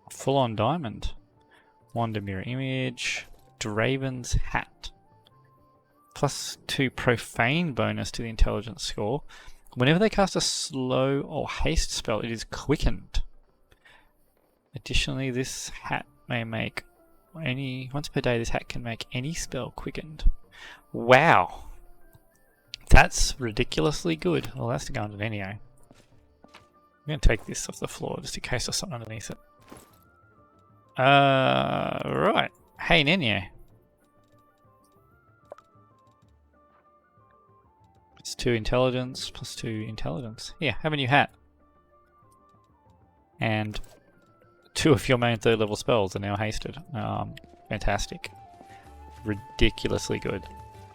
a full-on diamond. Wanda mirror image. Draven's hat. +2 profane bonus to the intelligence score. Whenever they cast a slow or haste spell, it is quickened. Additionally, this hat may make once per day, this hat can make any spell quickened. Wow! That's ridiculously good. Well, that's to go under anyway. I'm going to take this off the floor just in case there's something underneath it. Right. Hey, Nenye. +2 intelligence, +2 intelligence. Here, have a new hat. And 2 of your main 3rd level spells are now hasted. Fantastic. Ridiculously good.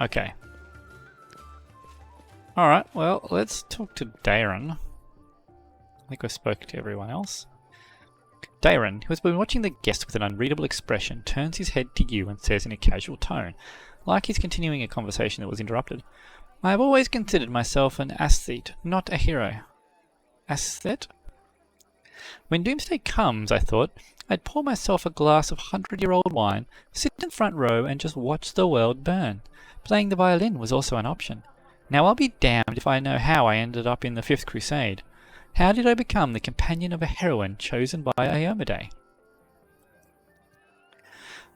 Okay. Alright, well, let's talk to Daeran. I think I spoke to everyone else. Daeran, who has been watching the guest with an unreadable expression, turns his head to you and says in a casual tone, like he's continuing a conversation that was interrupted, I have always considered myself an aesthete, not a hero. Aesthete? When doomsday comes, I thought, I'd pour myself a glass of 100-year-old wine, sit in front row and just watch the world burn. Playing the violin was also an option. Now I'll be damned if I know how I ended up in the 5th Crusade. How did I become the companion of a heroine chosen by Iomedae?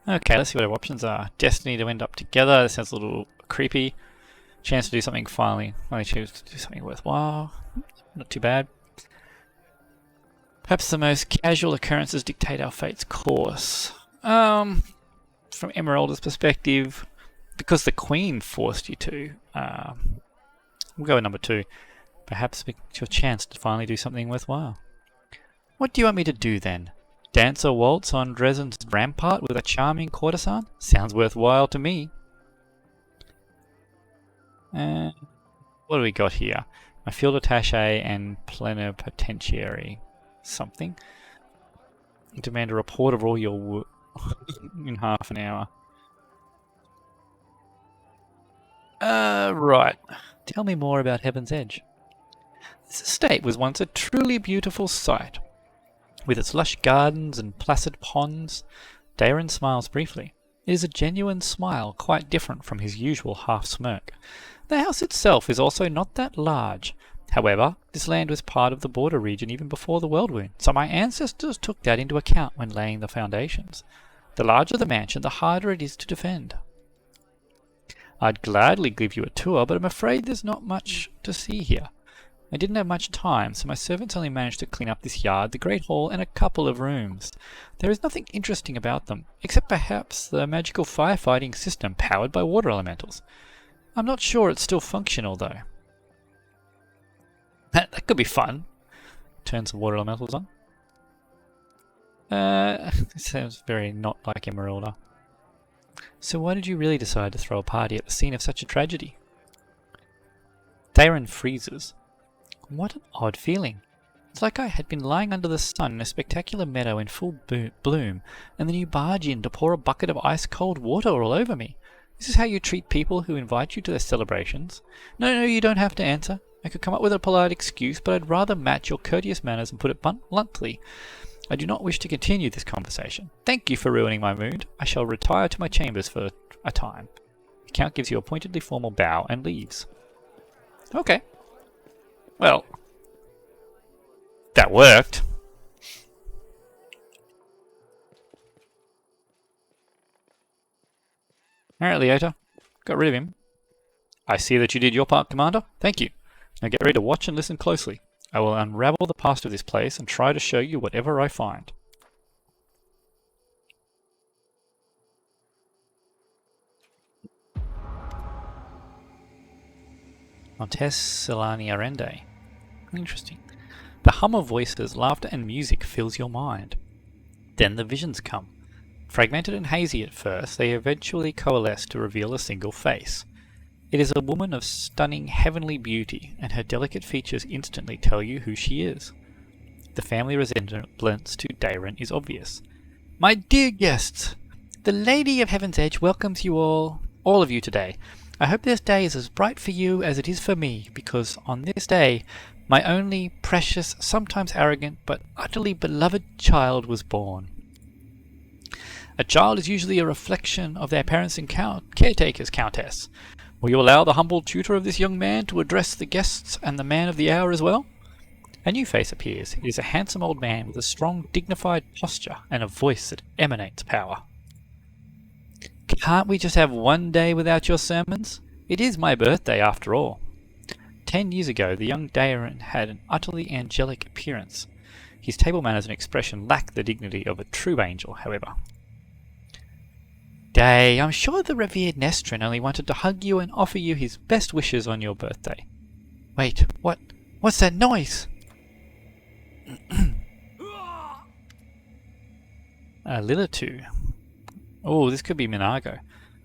Okay, let's see what our options are. Destiny to end up together, that sounds a little creepy. Chance to do something finally choose to do something worthwhile. Not too bad. Perhaps the most casual occurrences dictate our fate's course. From Emerylda's perspective, because the Queen forced you to, we'll go with number 2. Perhaps it's your chance to finally do something worthwhile. What do you want me to do then? Dance a waltz on Dresden's rampart with a charming courtesan? Sounds worthwhile to me. What do we got here? My field attaché and plenipotentiary. Something. Demand a report of all your work in half an hour. Right. Tell me more about Heaven's Edge. This estate was once a truly beautiful sight. With its lush gardens and placid ponds, Daeran smiles briefly. It is a genuine smile, quite different from his usual half-smirk. The house itself is also not that large. However, this land was part of the border region even before the world wound, so my ancestors took that into account when laying the foundations. The larger the mansion, the harder it is to defend. I'd gladly give you a tour, but I'm afraid there's not much to see here. I didn't have much time, so my servants only managed to clean up this yard, the Great Hall, and a couple of rooms. There is nothing interesting about them, except perhaps the magical firefighting system powered by water elementals. I'm not sure it's still functional, though. That could be fun. Turn some water elementals on. This sounds very not like Emerylda. So why did you really decide to throw a party at the scene of such a tragedy? Daeran freezes. What an odd feeling. It's like I had been lying under the sun in a spectacular meadow in full bloom, and then you barge in to pour a bucket of ice-cold water all over me. This is how you treat people who invite you to their celebrations? No, you don't have to answer. I could come up with a polite excuse, but I'd rather match your courteous manners and put it bluntly. I do not wish to continue this conversation. Thank you for ruining my mood. I shall retire to my chambers for a time. The Count gives you a pointedly formal bow and leaves. Okay. Well, that worked. Alright, Leota. Got rid of him. I see that you did your part, Commander. Thank you. Now get ready to watch and listen closely. I will unravel the past of this place and try to show you whatever I find. Montes Silani Arende. Interesting. The hum of voices, laughter and music fills your mind. Then the visions come. Fragmented and hazy at first, they eventually coalesce to reveal a single face. It is a woman of stunning heavenly beauty, and her delicate features instantly tell you who she is. The family resemblance to Daeran is obvious. My dear guests, the Lady of Heaven's Edge welcomes you all of you today. I hope this day is as bright for you as it is for me, because on this day, my only precious, sometimes arrogant, but utterly beloved child was born. A child is usually a reflection of their parents and caretakers, Countess. Will you allow the humble tutor of this young man to address the guests and the man of the hour as well? A new face appears. It is a handsome old man with a strong, dignified posture and a voice that emanates power. Can't we just have one day without your sermons? It is my birthday, after all. 10 years ago, the young Daeran had an utterly angelic appearance. His table manners and expression lacked the dignity of a true angel, however. Day, I'm sure the revered Nestrin only wanted to hug you and offer you his best wishes on your birthday. Wait, what's that noise? A Lilitu. Oh, this could be Minago.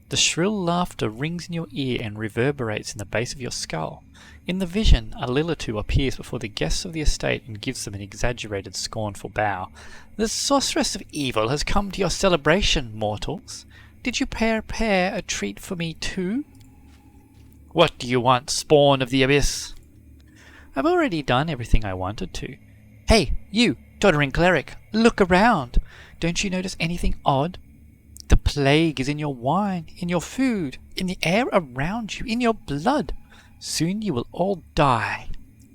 The shrill laughter rings in your ear and reverberates in the base of your skull. In the vision, a Lilitu appears before the guests of the estate and gives them an exaggerated, scornful bow. The sorceress of evil has come to your celebration, mortals. Did you prepare a treat for me too? What do you want, spawn of the abyss? I've already done everything I wanted to. Hey, you, tottering cleric, look around. Don't you notice anything odd? The plague is in your wine, in your food, in the air around you, in your blood. Soon you will all die.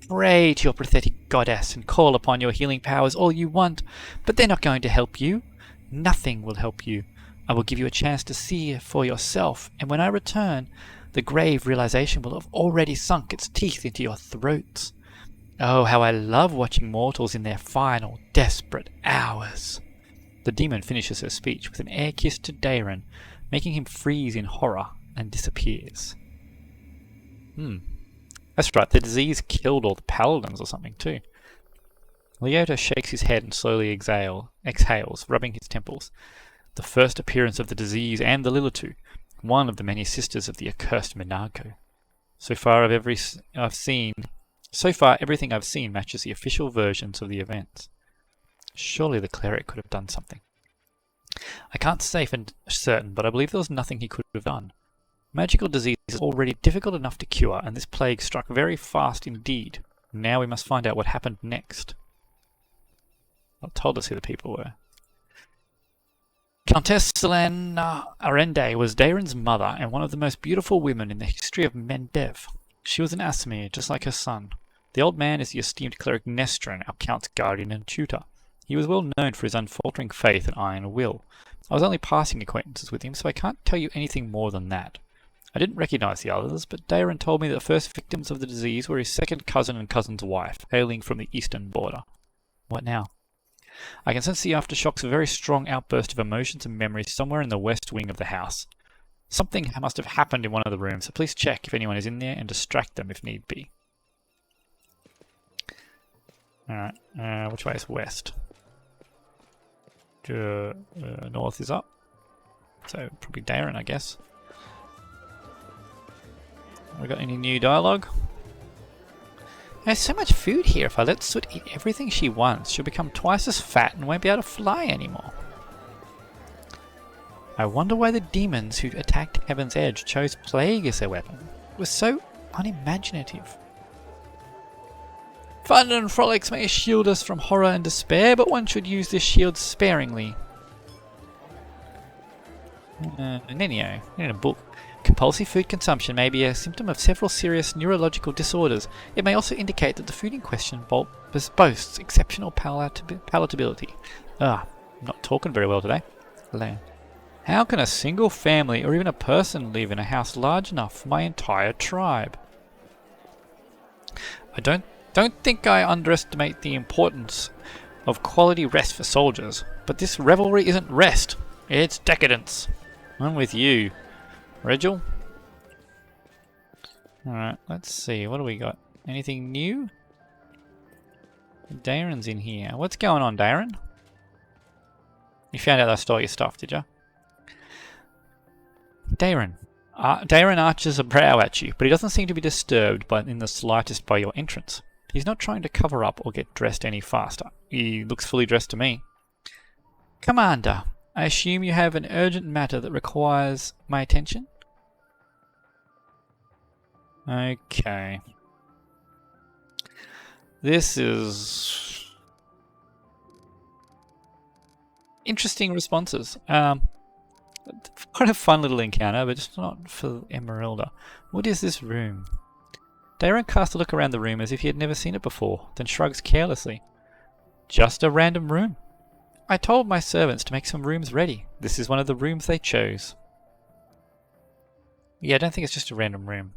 Pray to your pathetic goddess and call upon your healing powers all you want, but they're not going to help you. Nothing will help you. I will give you a chance to see for yourself, and when I return, the grave realization will have already sunk its teeth into your throats. Oh, how I love watching mortals in their final, desperate hours. The demon finishes her speech with an air kiss to Daeran, making him freeze in horror and disappears. That's right, the disease killed all the paladins or something too. Leota shakes his head and slowly exhales, rubbing his temples. The first appearance of the disease and the Lilitu, one of the many sisters of the accursed Minago. So far everything I've seen matches the official versions of the events. Surely the cleric could have done something. I can't say for certain, but I believe there was nothing he could have done. Magical disease is already difficult enough to cure, and this plague struck very fast indeed. Now we must find out what happened next. Well, told us who the people were. Countess Selena Arende was Daeran's mother and one of the most beautiful women in the history of Mendev. She was an Asimir, just like her son. The old man is the esteemed cleric Nestrin, our count's guardian and tutor. He was well known for his unfaltering faith and iron will. I was only passing acquaintances with him, so I can't tell you anything more than that. I didn't recognize the others, but Daeran told me that the first victims of the disease were his second cousin and cousin's wife, hailing from the eastern border. What now? I can sense the aftershocks of a very strong outburst of emotions and memories somewhere in the west wing of the house. Something must have happened in one of the rooms, so please check if anyone is in there and distract them if need be. Alright, which way is west? North is up. So probably Daeran, I guess. Have we got any new dialogue? There's so much food here. If I let Soot eat everything she wants, she'll become twice as fat and won't be able to fly anymore. I wonder why the demons who attacked Heaven's Edge chose plague as their weapon. It was so unimaginative. Fun and frolics may shield us from horror and despair, but one should use this shield sparingly. Nenio, in a book. Compulsive food consumption may be a symptom of several serious neurological disorders. It may also indicate that the food in question boasts exceptional palatability. I'm not talking very well today. How can a single family or even a person live in a house large enough for my entire tribe? I don't think I underestimate the importance of quality rest for soldiers, but this revelry isn't rest, it's decadence. I'm with you, Regil. Alright, let's see, what do we got? Anything new? Daeran's in here. What's going on, Daeran? You found out I stole your stuff, did you? Daeran. Daeran arches a brow at you, but he doesn't seem to be disturbed in the slightest by your entrance. He's not trying to cover up or get dressed any faster. He looks fully dressed to me. Commander, I assume you have an urgent matter that requires my attention? Okay. This is interesting responses. Quite a fun little encounter, but just not for Emerylda. What is this room? Daeran casts a look around the room as if he had never seen it before, then shrugs carelessly. Just a random room. I told my servants to make some rooms ready. This is one of the rooms they chose. Yeah, I don't think it's just a random room.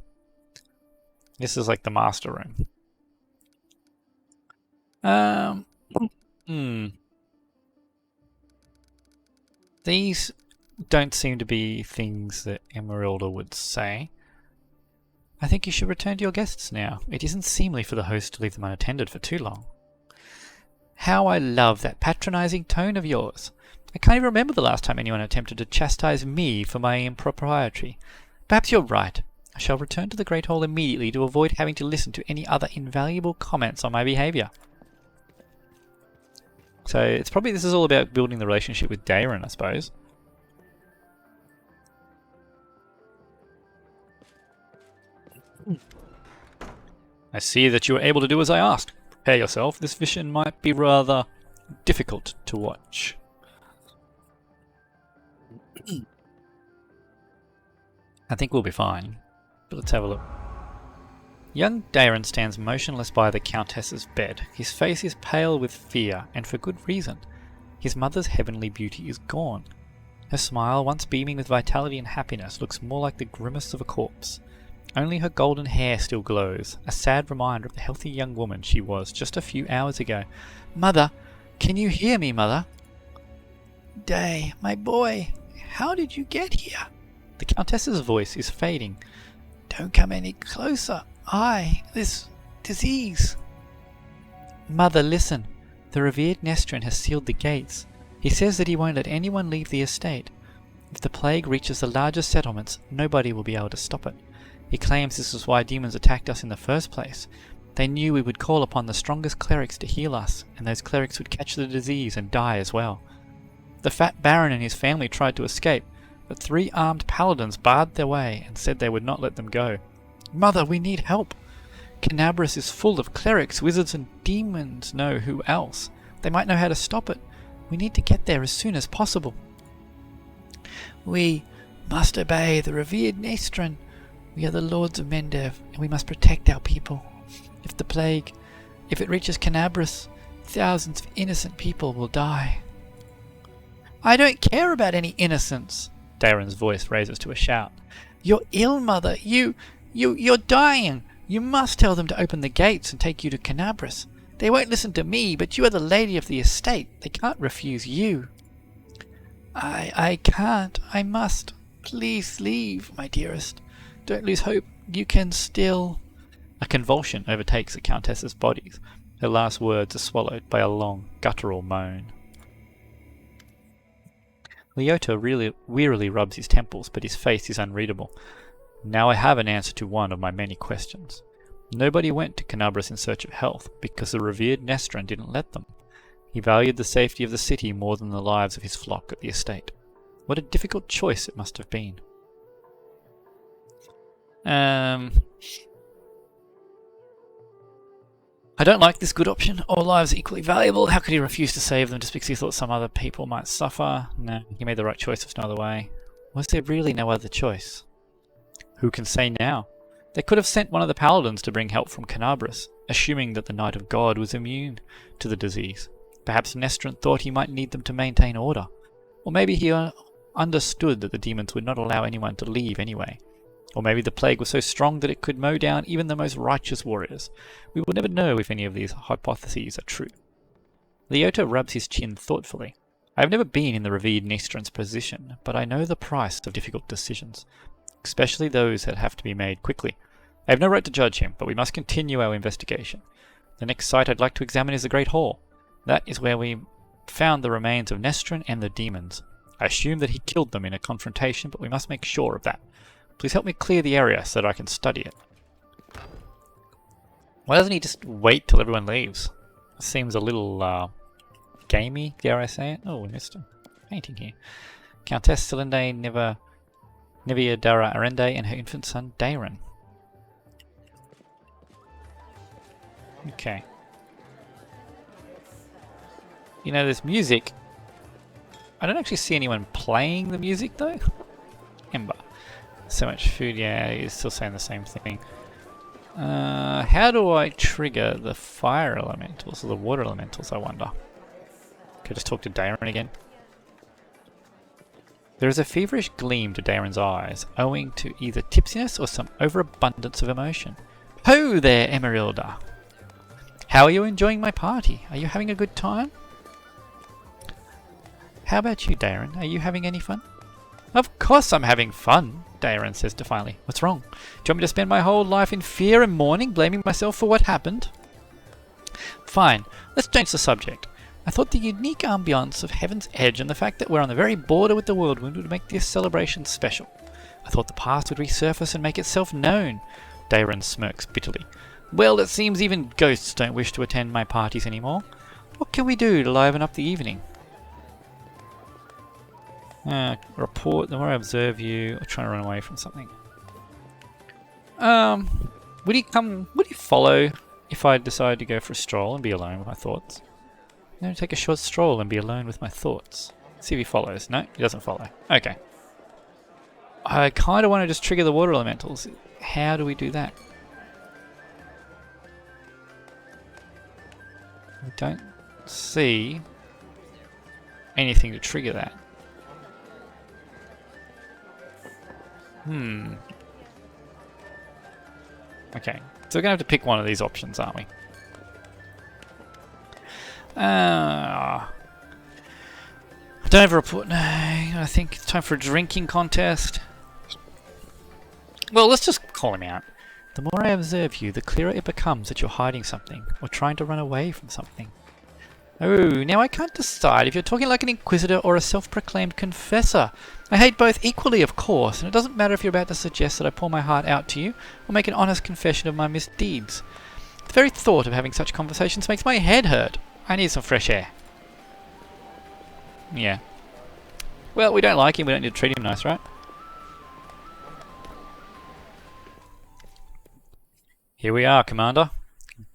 This is like the master room. These don't seem to be things that Emerylda would say. I think you should return to your guests now. It isn't seemly for the host to leave them unattended for too long. How I love that patronizing tone of yours. I can't even remember the last time anyone attempted to chastise me for my impropriety. Perhaps you're right. I shall return to the Great Hall immediately to avoid having to listen to any other invaluable comments on my behaviour. So it's probably, this is all about building the relationship with Daeran, I suppose. I see that you were able to do as I asked. Prepare yourself. This vision might be rather difficult to watch. I think we'll be fine. But let's have a look. Young Daeran stands motionless by the Countess's bed. His face is pale with fear, and for good reason. His mother's heavenly beauty is gone. Her smile, once beaming with vitality and happiness, looks more like the grimace of a corpse. Only her golden hair still glows, a sad reminder of the healthy young woman she was just a few hours ago. Mother! Can you hear me, Mother? Day, my boy, how did you get here? The Countess's voice is fading. Don't come any closer. This disease. Mother, listen. The revered Nestrin has sealed the gates. He says that he won't let anyone leave the estate. If the plague reaches the largest settlements, nobody will be able to stop it. He claims this is why demons attacked us in the first place. They knew we would call upon the strongest clerics to heal us, and those clerics would catch the disease and die as well. The fat baron and his family tried to escape, but 3 armed paladins barred their way and said they would not let them go. Mother, we need help. Canabras is full of clerics, wizards, and demons know who else. They might know how to stop it. We need to get there as soon as possible. We must obey the revered Nestrin. We are the lords of Mendev, and we must protect our people. If it reaches Canabras, thousands of innocent people will die. I don't care about any innocence. Daeran's voice raises to a shout. You're ill, Mother. You're dying. You must tell them to open the gates and take you to Canabras. They won't listen to me, but you are the lady of the estate. They can't refuse you. I can't. I must. Please leave, my dearest. Don't lose hope. You can still... A convulsion overtakes the Countess's body. Her last words are swallowed by a long, guttural moan. Leota really wearily rubs his temples, but his face is unreadable. Now I have an answer to one of my many questions. Nobody went to Canabras in search of health, because the revered Nestrin didn't let them. He valued the safety of the city more than the lives of his flock at the estate. What a difficult choice it must have been. I don't like this good option. All lives are equally valuable. How could he refuse to save them just because he thought some other people might suffer? No, he made the right choice. There's no other way. Was there really no other choice? Who can say now? They could have sent one of the paladins to bring help from Canabras, assuming that the Knight of God was immune to the disease. Perhaps Nestrin thought he might need them to maintain order. Or maybe he understood that the demons would not allow anyone to leave anyway. Or maybe the plague was so strong that it could mow down even the most righteous warriors. We will never know if any of these hypotheses are true. Leota rubs his chin thoughtfully. I have never been in the revered Nestrin's position, but I know the price of difficult decisions, especially those that have to be made quickly. I have no right to judge him, but we must continue our investigation. The next site I'd like to examine is the Great Hall. That is where we found the remains of Nestrin and the demons. I assume that he killed them in a confrontation, but we must make sure of that. Please help me clear the area so that I can study it. Why doesn't he just wait till everyone leaves? It seems a little gamey, dare I say it? Oh, we missed a painting here. Countess Celindae Nevia Dara Arende and her infant son Daeran. Okay. You know, there's music. I don't actually see anyone playing the music though. Ember. So much food, yeah, he's still saying the same thing. How do I trigger the fire elementals or the water elementals, I wonder? Could I just talk to Daeran again? There is a feverish gleam to Daeran's eyes, owing to either tipsiness or some overabundance of emotion. Ho there, Emerylda. How are you enjoying my party? Are you having a good time? How about you, Daeran? Are you having any fun? Of course I'm having fun, Daeran says defiantly. What's wrong? Do you want me to spend my whole life in fear and mourning, blaming myself for what happened? Fine, let's change the subject. I thought the unique ambiance of Heaven's Edge and the fact that we're on the very border with the whirlwind would make this celebration special. I thought the past would resurface and make itself known. Daeran smirks bitterly. Well, it seems even ghosts don't wish to attend my parties anymore. What can we do to liven up the evening? Report, the more I observe you, I'm trying to run away from something. Would he follow if I decide to go for a stroll and be alone with my thoughts? I'm going to take a short stroll and be alone with my thoughts. See if he follows. No, he doesn't follow. Okay. I kind of want to just trigger the water elementals. How do we do that? I don't see anything to trigger that. Okay, so we're going to have to pick one of these options, aren't we? I don't have a report. No, I think it's time for a drinking contest. Well, let's just call him out. The more I observe you, the clearer it becomes that you're hiding something, or trying to run away from something. Oh, now I can't decide if you're talking like an inquisitor or a self-proclaimed confessor. I hate both equally, of course, and it doesn't matter if you're about to suggest that I pour my heart out to you, or make an honest confession of my misdeeds. The very thought of having such conversations makes my head hurt. I need some fresh air. Yeah. Well, we don't like him, we don't need to treat him nice, right? Here we are, Commander.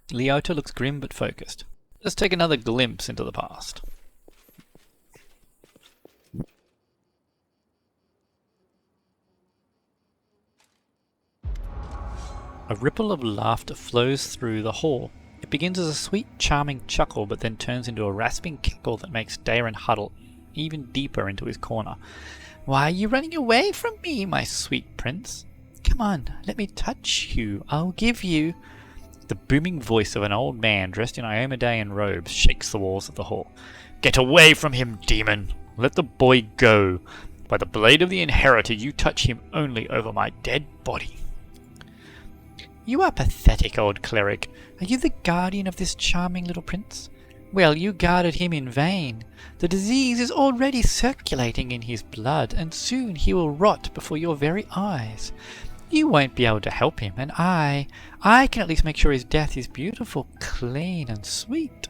Leota looks grim but focused. Let's take another glimpse into the past. A ripple of laughter flows through the hall. It begins as a sweet, charming chuckle, but then turns into a rasping cackle that makes Daeran huddle even deeper into his corner. Why are you running away from me, my sweet prince? Come on, let me touch you. I'll give you... The booming voice of an old man dressed in Iomedae robes shakes the walls of the hall. Get away from him, demon! Let the boy go! By the blade of the Inheritor, you touch him only over my dead body. You are pathetic, old cleric. Are you the guardian of this charming little prince? Well, you guarded him in vain. The disease is already circulating in his blood, and soon he will rot before your very eyes. You won't be able to help him, and I can at least make sure his death is beautiful, clean, and sweet.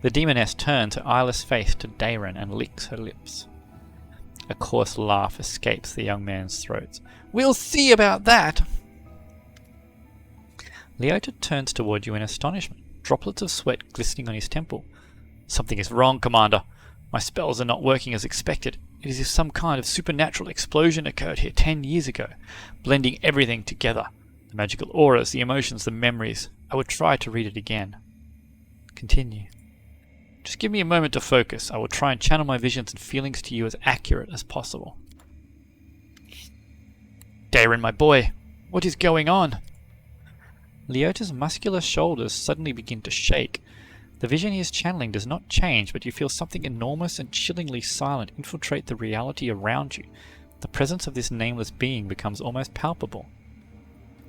The demoness turns her eyeless face to Daeran and licks her lips. A coarse laugh escapes the young man's throat. We'll see about that! Leota turns toward you in astonishment, droplets of sweat glistening on his temple. Something is wrong, Commander. My spells are not working as expected. It is as if some kind of supernatural explosion occurred here 10 years ago, blending everything together. The magical auras, the emotions, the memories. I would try to read it again. Continue. Just give me a moment to focus. I will try and channel my visions and feelings to you as accurate as possible. Daeran, my boy, what is going on? Leota's muscular shoulders suddenly begin to shake. The vision he is channeling does not change, but you feel something enormous and chillingly silent infiltrate the reality around you. The presence of this nameless being becomes almost palpable.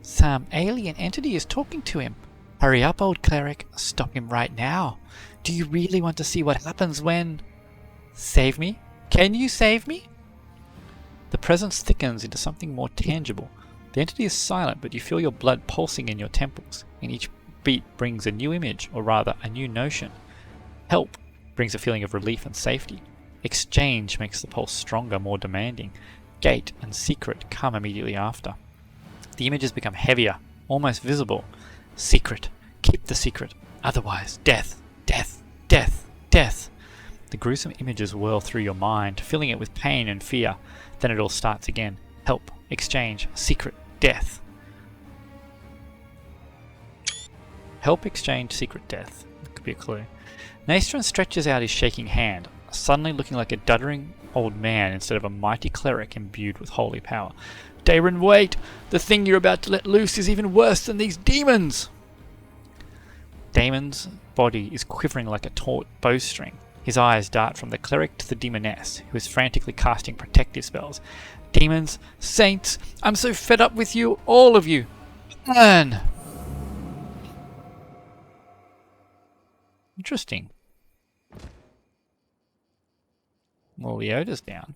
Some alien entity is talking to him. Hurry up, old cleric. Stop him right now. Do you really want to see what happens when... Save me? Can you save me? The presence thickens into something more tangible. The entity is silent, but you feel your blood pulsing in your temples, and each beat brings a new image, or rather, a new notion. Help brings a feeling of relief and safety. Exchange makes the pulse stronger, more demanding. Gate and secret come immediately after. The images become heavier, almost visible. Secret. Keep the secret. Otherwise, death, death, death, death. The gruesome images whirl through your mind, filling it with pain and fear. Then it all starts again. Help, exchange, secret, death. Help, exchange, secret, death. That could be a clue. Naestron stretches out his shaking hand, suddenly looking like a duddering old man instead of a mighty cleric imbued with holy power. Daeran, wait! The thing you're about to let loose is even worse than these demons! Daemon's body is quivering like a taut bowstring. His eyes dart from the cleric to the demoness, who is frantically casting protective spells. Demons, saints, I'm so fed up with you, all of you! Man! Interesting. Well, Leota's down.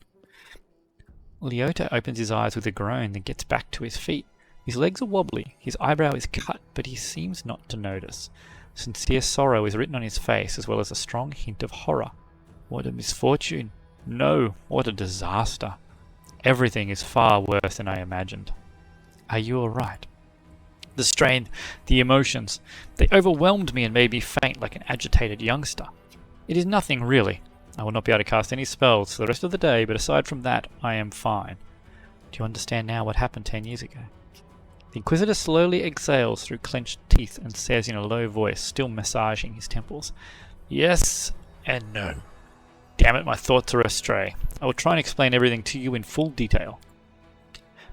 Leota opens his eyes with a groan, then gets back to his feet. His legs are wobbly, his eyebrow is cut, but he seems not to notice. Sincere sorrow is written on his face, as well as a strong hint of horror. What a misfortune! No, what a disaster! Everything is far worse than I imagined. Are you alright? The strain, the emotions, they overwhelmed me and made me faint like an agitated youngster. It is nothing really. I will not be able to cast any spells for the rest of the day, but aside from that, I am fine. Do you understand now what happened 10 years ago? The Inquisitor slowly exhales through clenched teeth and says in a low voice, still massaging his temples, yes and no. Damn it, my thoughts are astray. I will try and explain everything to you in full detail.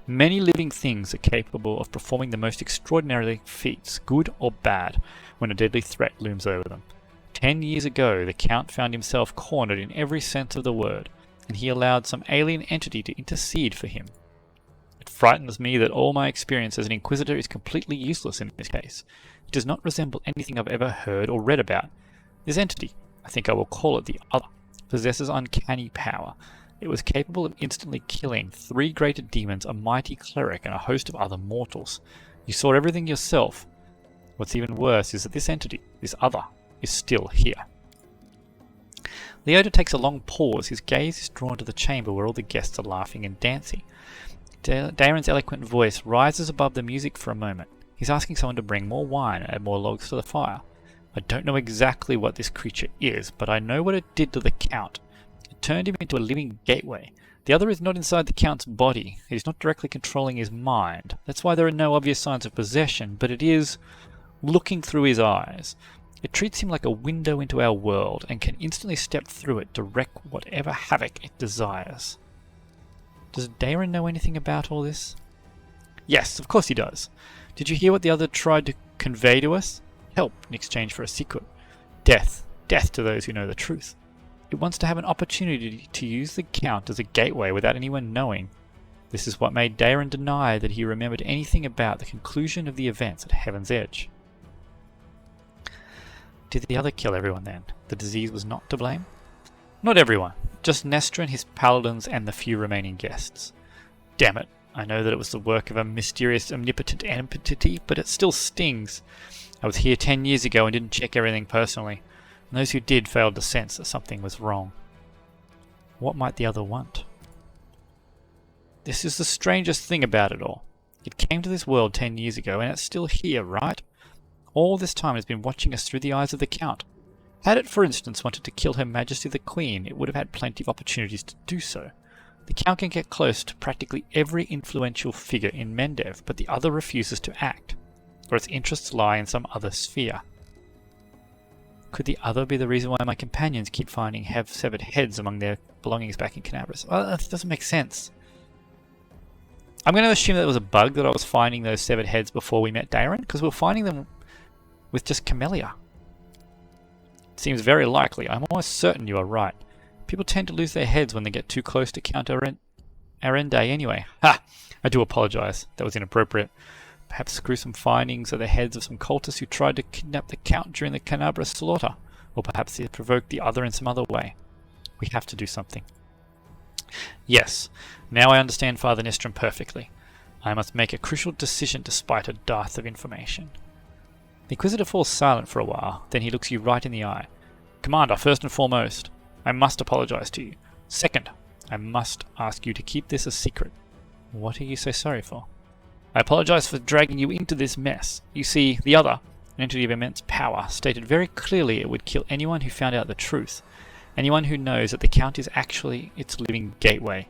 Many living things are capable of performing the most extraordinary feats, good or bad, when a deadly threat looms over them. 10 years ago, the Count found himself cornered in every sense of the word, and he allowed some alien entity to intercede for him. It frightens me that all my experience as an Inquisitor is completely useless in this case. It does not resemble anything I've ever heard or read about. This entity, I think I will call it the Other, possesses uncanny power. It was capable of instantly killing 3 greater demons, a mighty cleric, and a host of other mortals. You saw everything yourself. What's even worse is that this entity, this Other, is still here. Leota takes a long pause. His gaze is drawn to the chamber where all the guests are laughing and dancing. Daeran's eloquent voice rises above the music for a moment. He's asking someone to bring more wine and add more logs to the fire. I don't know exactly what this creature is, but I know what it did to the Count. It turned him into a living gateway. The Other is not inside the Count's body. It is not directly controlling his mind. That's why there are no obvious signs of possession, but it is looking through his eyes. It treats him like a window into our world and can instantly step through it to wreak whatever havoc it desires. Does Daeran know anything about all this? Yes, of course he does. Did you hear what the Other tried to convey to us? Help in exchange for a secret. Death. Death to those who know the truth. It wants to have an opportunity to use the Count as a gateway without anyone knowing. This is what made Daeran deny that he remembered anything about the conclusion of the events at Heaven's Edge. Did the Other kill everyone then? The disease was not to blame? Not everyone. Just Nestrin, his paladins, and the few remaining guests. Damn it. I know that it was the work of a mysterious, omnipotent entity, but it still stings. I was here 10 years ago and didn't check everything personally, and those who did failed to sense that something was wrong. What might the Other want? This is the strangest thing about it all. It came to this world 10 years ago, and it's still here, right? All this time it has been watching us through the eyes of the Count. Had it, for instance, wanted to kill Her Majesty the Queen, it would have had plenty of opportunities to do so. The Count can get close to practically every influential figure in Mendev, but the Other refuses to act, or its interests lie in some other sphere. Could the Other be the reason why my companions keep finding severed heads among their belongings back in Canabras? Well, that doesn't make sense. I'm going to assume that it was a bug that I was finding those severed heads before we met Daeran, because we were finding them with just Camellia. It seems very likely. I'm almost certain you are right. People tend to lose their heads when they get too close to Count Erendae anyway. Ha! I do apologize. That was inappropriate. Perhaps gruesome findings are the heads of some cultists who tried to kidnap the Count during the Canabra slaughter. Or perhaps they provoked the Other in some other way. We have to do something. Yes, now I understand Father Nestrin perfectly. I must make a crucial decision despite a dearth of information. The Inquisitor falls silent for a while, then he looks you right in the eye. Commander, first and foremost, I must apologize to you. Second, I must ask you to keep this a secret. What are you so sorry for? I apologize for dragging you into this mess. You see, the Other, an entity of immense power, stated very clearly it would kill anyone who found out the truth. Anyone who knows that the Count is actually its living gateway.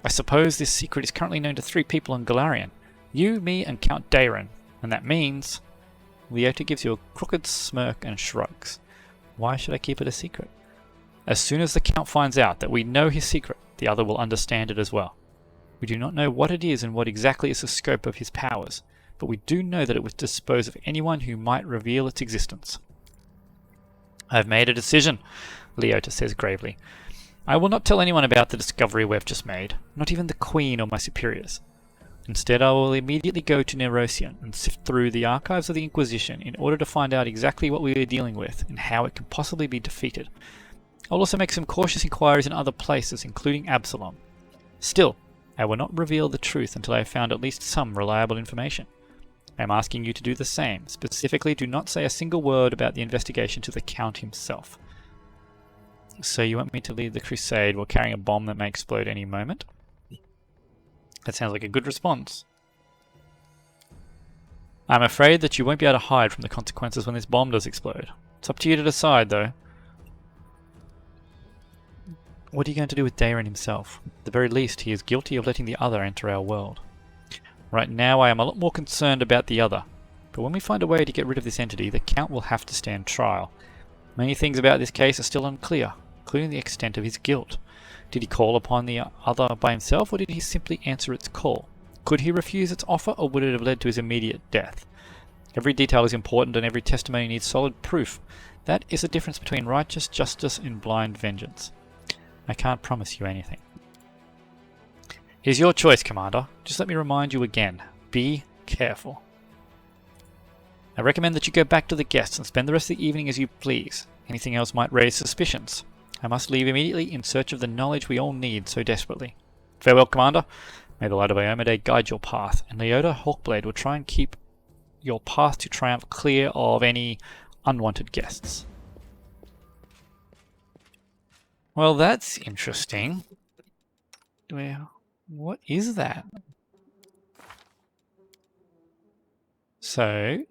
I suppose this secret is currently known to 3 people in Golarion. You, me, and Count Daeran. And that means... Leota gives you a crooked smirk and shrugs. Why should I keep it a secret? As soon as the Count finds out that we know his secret, the Other will understand it as well. We do not know what it is and what exactly is the scope of his powers, but we do know that it would dispose of anyone who might reveal its existence. I have made a decision, Leota says gravely. I will not tell anyone about the discovery we have just made, not even the Queen or my superiors. Instead, I will immediately go to Nerosian and sift through the archives of the Inquisition in order to find out exactly what we are dealing with and how it can possibly be defeated. I'll also make some cautious inquiries in other places, including Absalom. Still, I will not reveal the truth until I have found at least some reliable information. I am asking you to do the same. Specifically, do not say a single word about the investigation to the Count himself. So you want me to lead the crusade while carrying a bomb that may explode any moment? That sounds like a good response. I'm afraid that you won't be able to hide from the consequences when this bomb does explode. It's up to you to decide, though. What are you going to do with Daeran himself? At the very least, he is guilty of letting the other enter our world. Right now, I am a lot more concerned about the other. But when we find a way to get rid of this entity, the Count will have to stand trial. Many things about this case are still unclear, including the extent of his guilt. Did he call upon the other by himself, or did he simply answer its call? Could he refuse its offer, or would it have led to his immediate death? Every detail is important, and every testimony needs solid proof. That is the difference between righteous justice and blind vengeance. I can't promise you anything. It is your choice, Commander. Just let me remind you again. Be careful. I recommend that you go back to the guests and spend the rest of the evening as you please. Anything else might raise suspicions. I must leave immediately in search of the knowledge we all need so desperately. Farewell, Commander. May the light of Iomedae guide your path, and Leota Hawkblade will try and keep your path to triumph clear of any unwanted guests. Well, that's interesting. Well, what is that? So,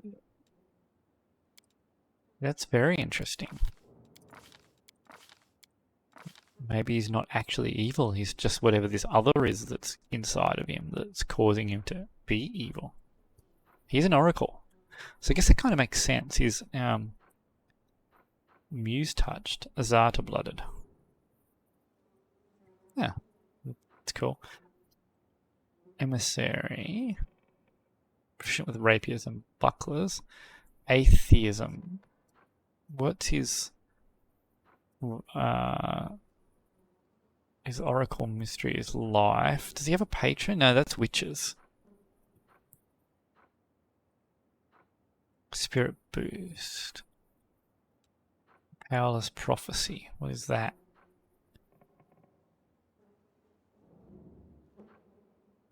that's very interesting. Maybe he's not actually evil, he's just whatever this other is that's inside of him that's causing him to be evil. He's an oracle. So I guess that kind of makes sense. He's Muse-touched, Azata-blooded. Yeah, it's cool. Emissary. Proficient with rapiers and bucklers. Atheism. What's his oracle mystery is life. Does he have a patron? No, that's witches. Spirit boost. Powerless prophecy. What is that?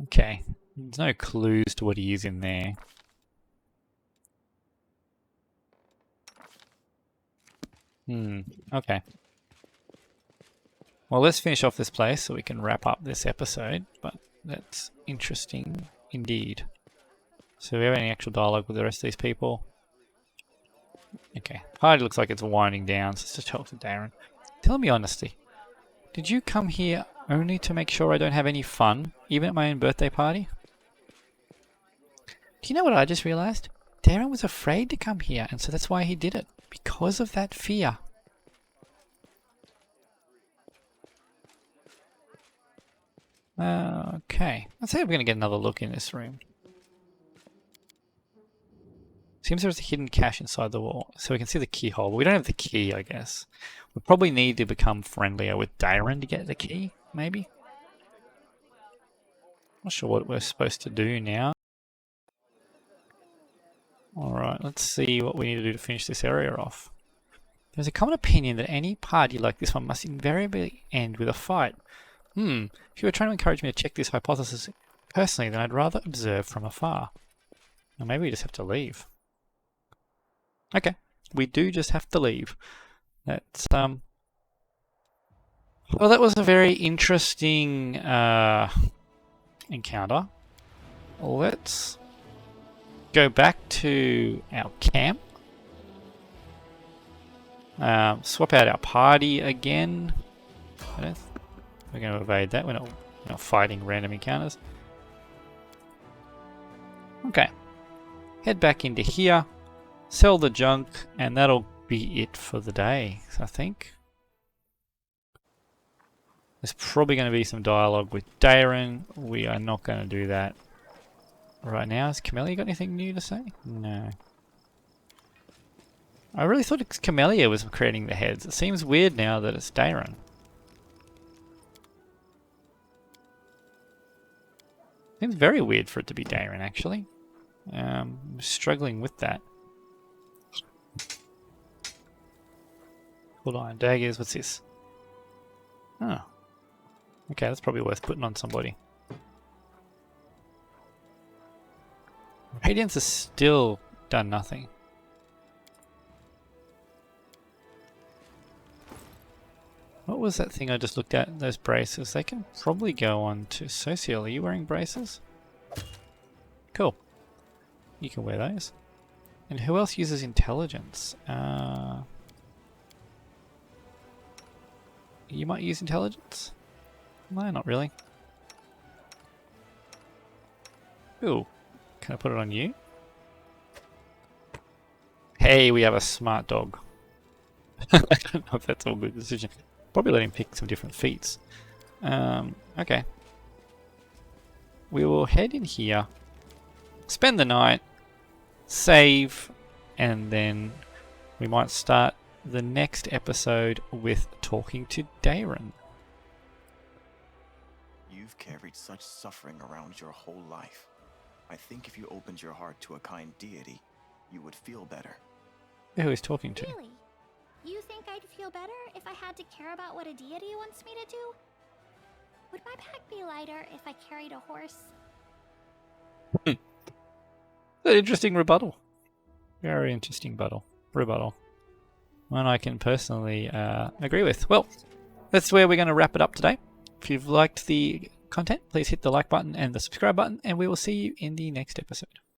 Okay. There's no clues to what he is in there. Okay. Well, let's finish off this place so we can wrap up this episode, but that's interesting indeed. So do we have any actual dialogue with the rest of these people? Okay. Party looks like it's winding down, so let's just talk to Daeran. Tell me honestly, did you come here only to make sure I don't have any fun, even at my own birthday party? Do you know what I just realized? Daeran was afraid to come here, and so that's why he did it. Because of that fear. Okay. Let's say we're going to get another look in this room. Seems there's a hidden cache inside the wall, so we can see the keyhole. But we don't have the key, I guess. We probably need to become friendlier with Daeran to get the key, maybe? Not sure what we're supposed to do now. Alright, let's see what we need to do to finish this area off. There's a common opinion that any party like this one must invariably end with a fight. If you were trying to encourage me to check this hypothesis personally, then I'd rather observe from afar. Or maybe we just have to leave. Okay, we do just have to leave. That's, well, that was a very interesting encounter. Let's go back to our camp. Swap out our party again. We're going to evade that. We're not fighting random encounters. Okay. Head back into here. Sell the junk. And that'll be it for the day, I think. There's probably going to be some dialogue with Daeran. We are not going to do that right now. Has Camellia got anything new to say? No. I really thought Camellia was creating the heads. It seems weird now that it's Daeran. Seems very weird for it to be Daeran, actually. I'm struggling with that. Hold on, daggers, what's this? Oh. Okay, that's probably worth putting on somebody. Radiance has still done nothing. What was that thing I just looked at? Those braces. They can probably go on to Social. Are you wearing braces? Cool. You can wear those. And who else uses intelligence? You might use intelligence? No, not really. Ooh. Can I put it on you? Hey, we have a smart dog. I don't know if that's all a good decision. Probably let him pick some different feats. Okay. We will head in here, spend the night, save, and then we might start the next episode with talking to Daeran. You've carried such suffering around your whole life. I think if you opened your heart to a kind deity, you would feel better. Who is talking to? Really? You think I'd feel better if I had to care about what a deity wants me to do? Would my pack be lighter if I carried a horse? An interesting rebuttal. Very interesting rebuttal. One I can personally agree with. Well, that's where we're going to wrap it up today. If you've liked the content, please hit the like button and the subscribe button, and we will see you in the next episode.